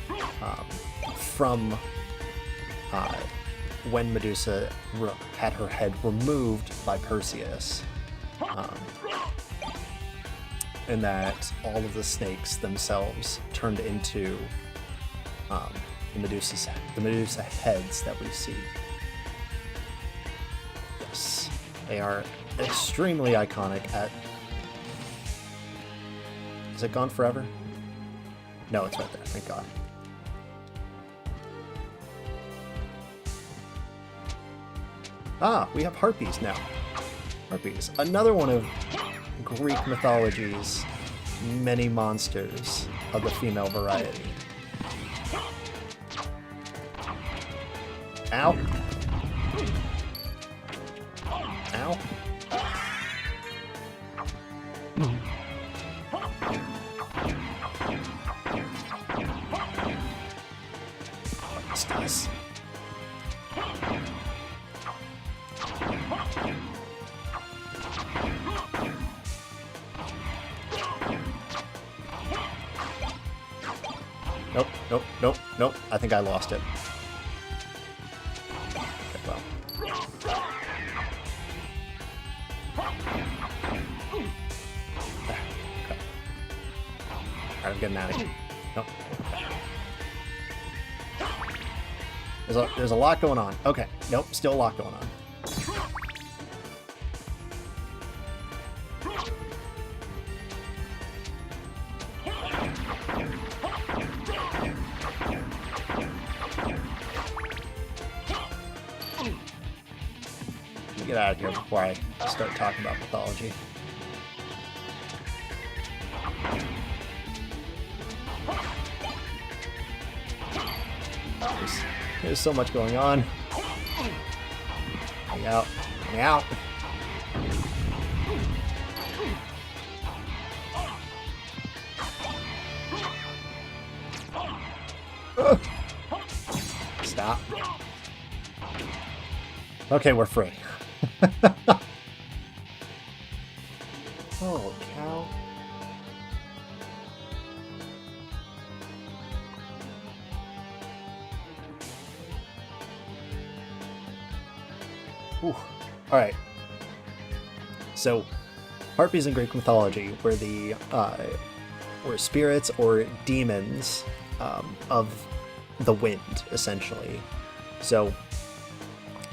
from when Medusa had her head removed by Perseus. And that all of the snakes themselves turned into the Medusa heads that we see. Yes, they are extremely iconic. Is it gone forever? No, it's right there. Thank God. Ah, we have harpies now. Harpies, another one of Greek mythology's many monsters of the female variety. Ow. Ow. What's this? Nope. I think I lost it. Okay, well. Okay. Alright, I'm getting out of here. Nope. There's a lot going on. Okay. Nope, still a lot going on. Get out of here before I start talking about mythology. There's so much going on. Get me out. Get me out. Stop. Okay, we're free. Holy cow. Alright. So, harpies in Greek mythology were the were spirits or demons of the wind, essentially. So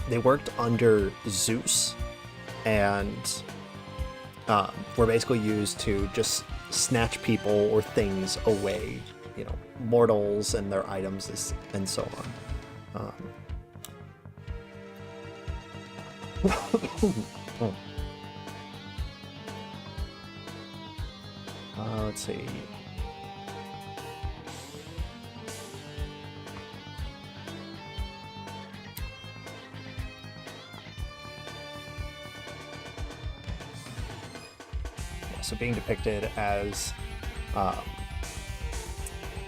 they worked under Zeus and were basically used to just snatch people or things away, you know, mortals and their items and so on. Let's see. So being depicted as, what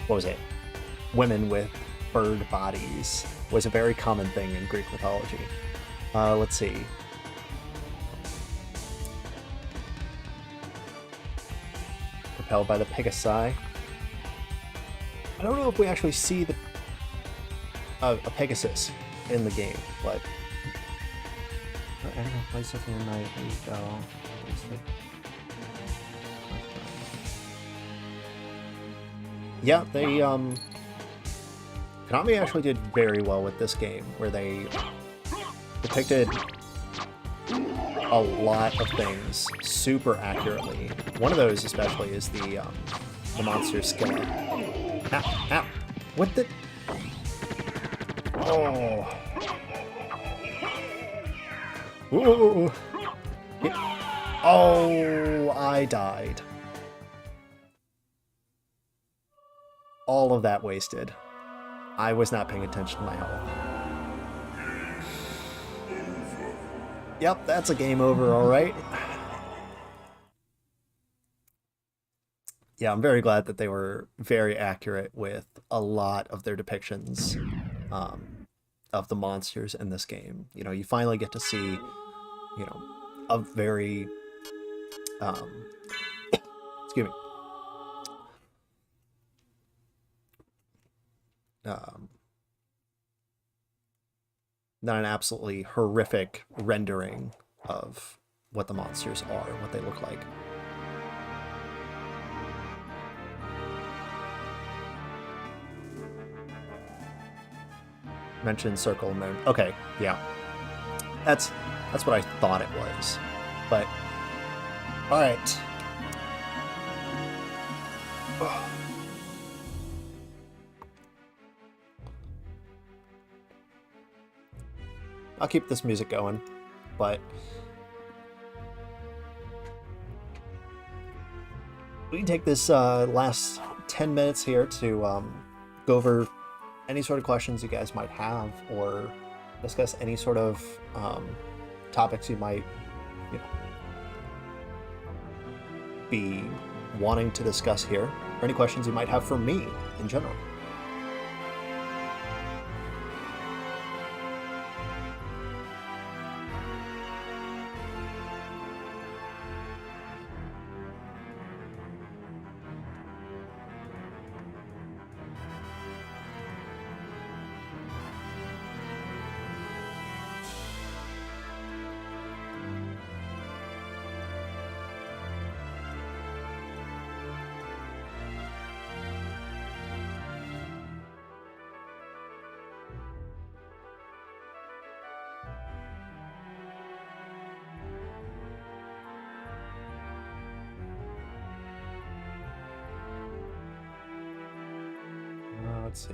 was it? Women with bird bodies was a very common thing in Greek mythology. Let's see. Propelled by the Pegasi. I don't know if we actually see a Pegasus in the game, but I don't know. Play Symphony Night. There you go. Yeah, they Konami actually did very well with this game, where they depicted a lot of things super accurately. One of those especially is the monster skillet. Ow, ow. What the? Oh. Ooh. Oh, I died. All of that wasted. I was not paying attention to my health. Yep, that's a game over, alright. Yeah, I'm very glad that they were very accurate with a lot of their depictions of the monsters in this game. You know, you finally get to see, you know, a very, excuse me, not an absolutely horrific rendering of what the monsters are, what they look like. Mentioned Circle and Moon. Okay, yeah. That's what I thought it was. But alright. I'll keep this music going, but we can take this last 10 minutes here to go over any sort of questions you guys might have, or discuss any sort of topics you might, you know, be wanting to discuss here, or any questions you might have for me in general. Let's see.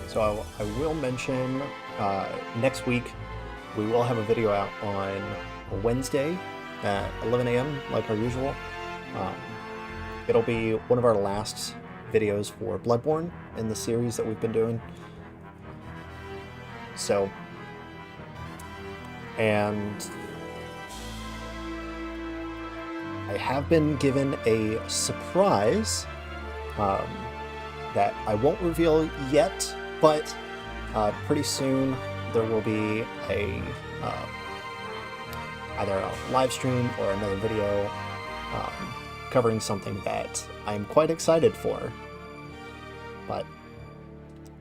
So I will mention next week we will have a video out on Wednesday at 11 a.m. like our usual. It'll be one of our last videos for Bloodborne in the series that we've been doing. So, and I have been given a surprise that I won't reveal yet, but pretty soon there will be a either a live stream or another video covering something that I'm quite excited for, but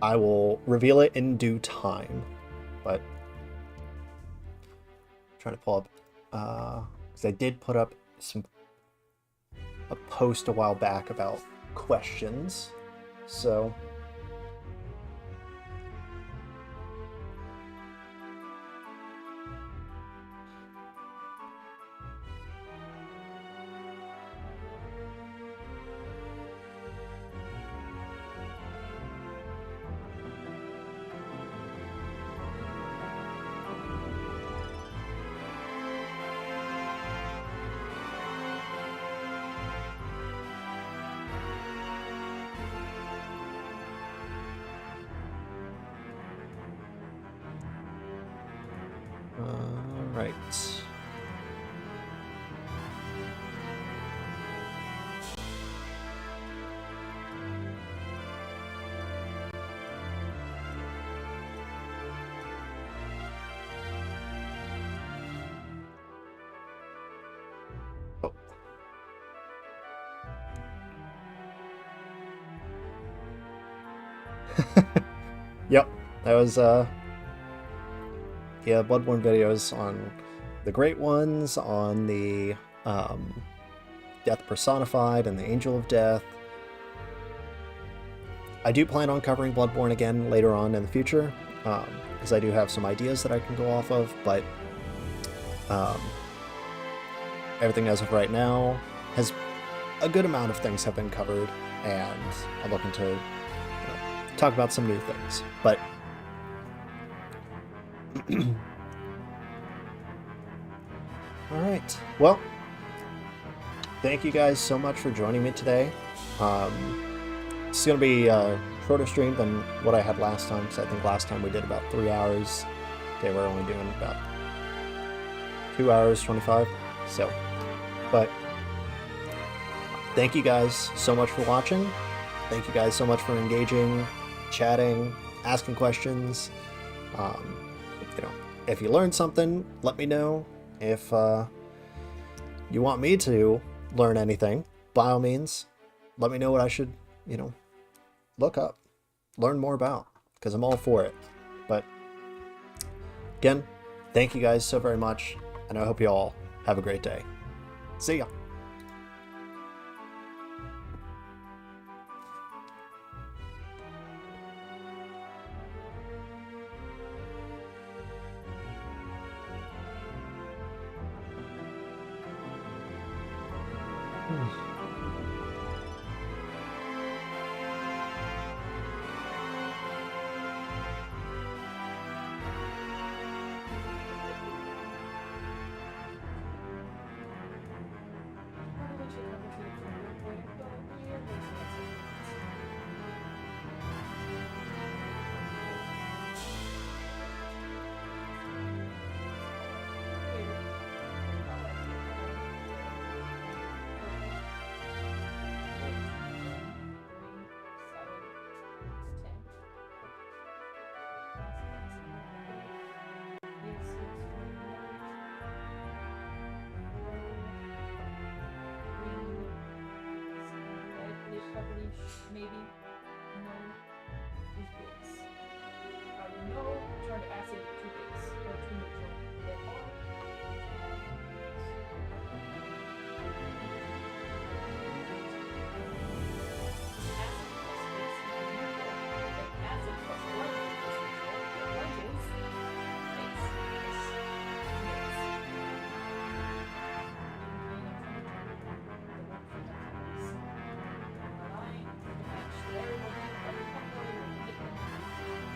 I will reveal it in due time. But I'm trying to pull up, because I did put up a post a while back about questions, so right. Yep, that was yeah, Bloodborne videos on the Great Ones, on the Death Personified, and the Angel of Death. I do plan on covering Bloodborne again later on in the future, because I do have some ideas that I can go off of, but everything as of right now has a good amount of things have been covered, and I'm looking to talk about some new things. But all right, well, thank you guys so much for joining me today. It's going to be a shorter stream than what I had last time, because I think last time we did about 3 hours. Today we're only doing about 2 hours 25. So, but thank you guys so much for watching. Thank you guys so much for engaging, chatting, asking questions. If you learned something, let me know. If you want me to learn anything, by all means, let me know what I should, look up, learn more about, because I'm all for it. But again, thank you guys so very much, and I hope you all have a great day. See ya. Maybe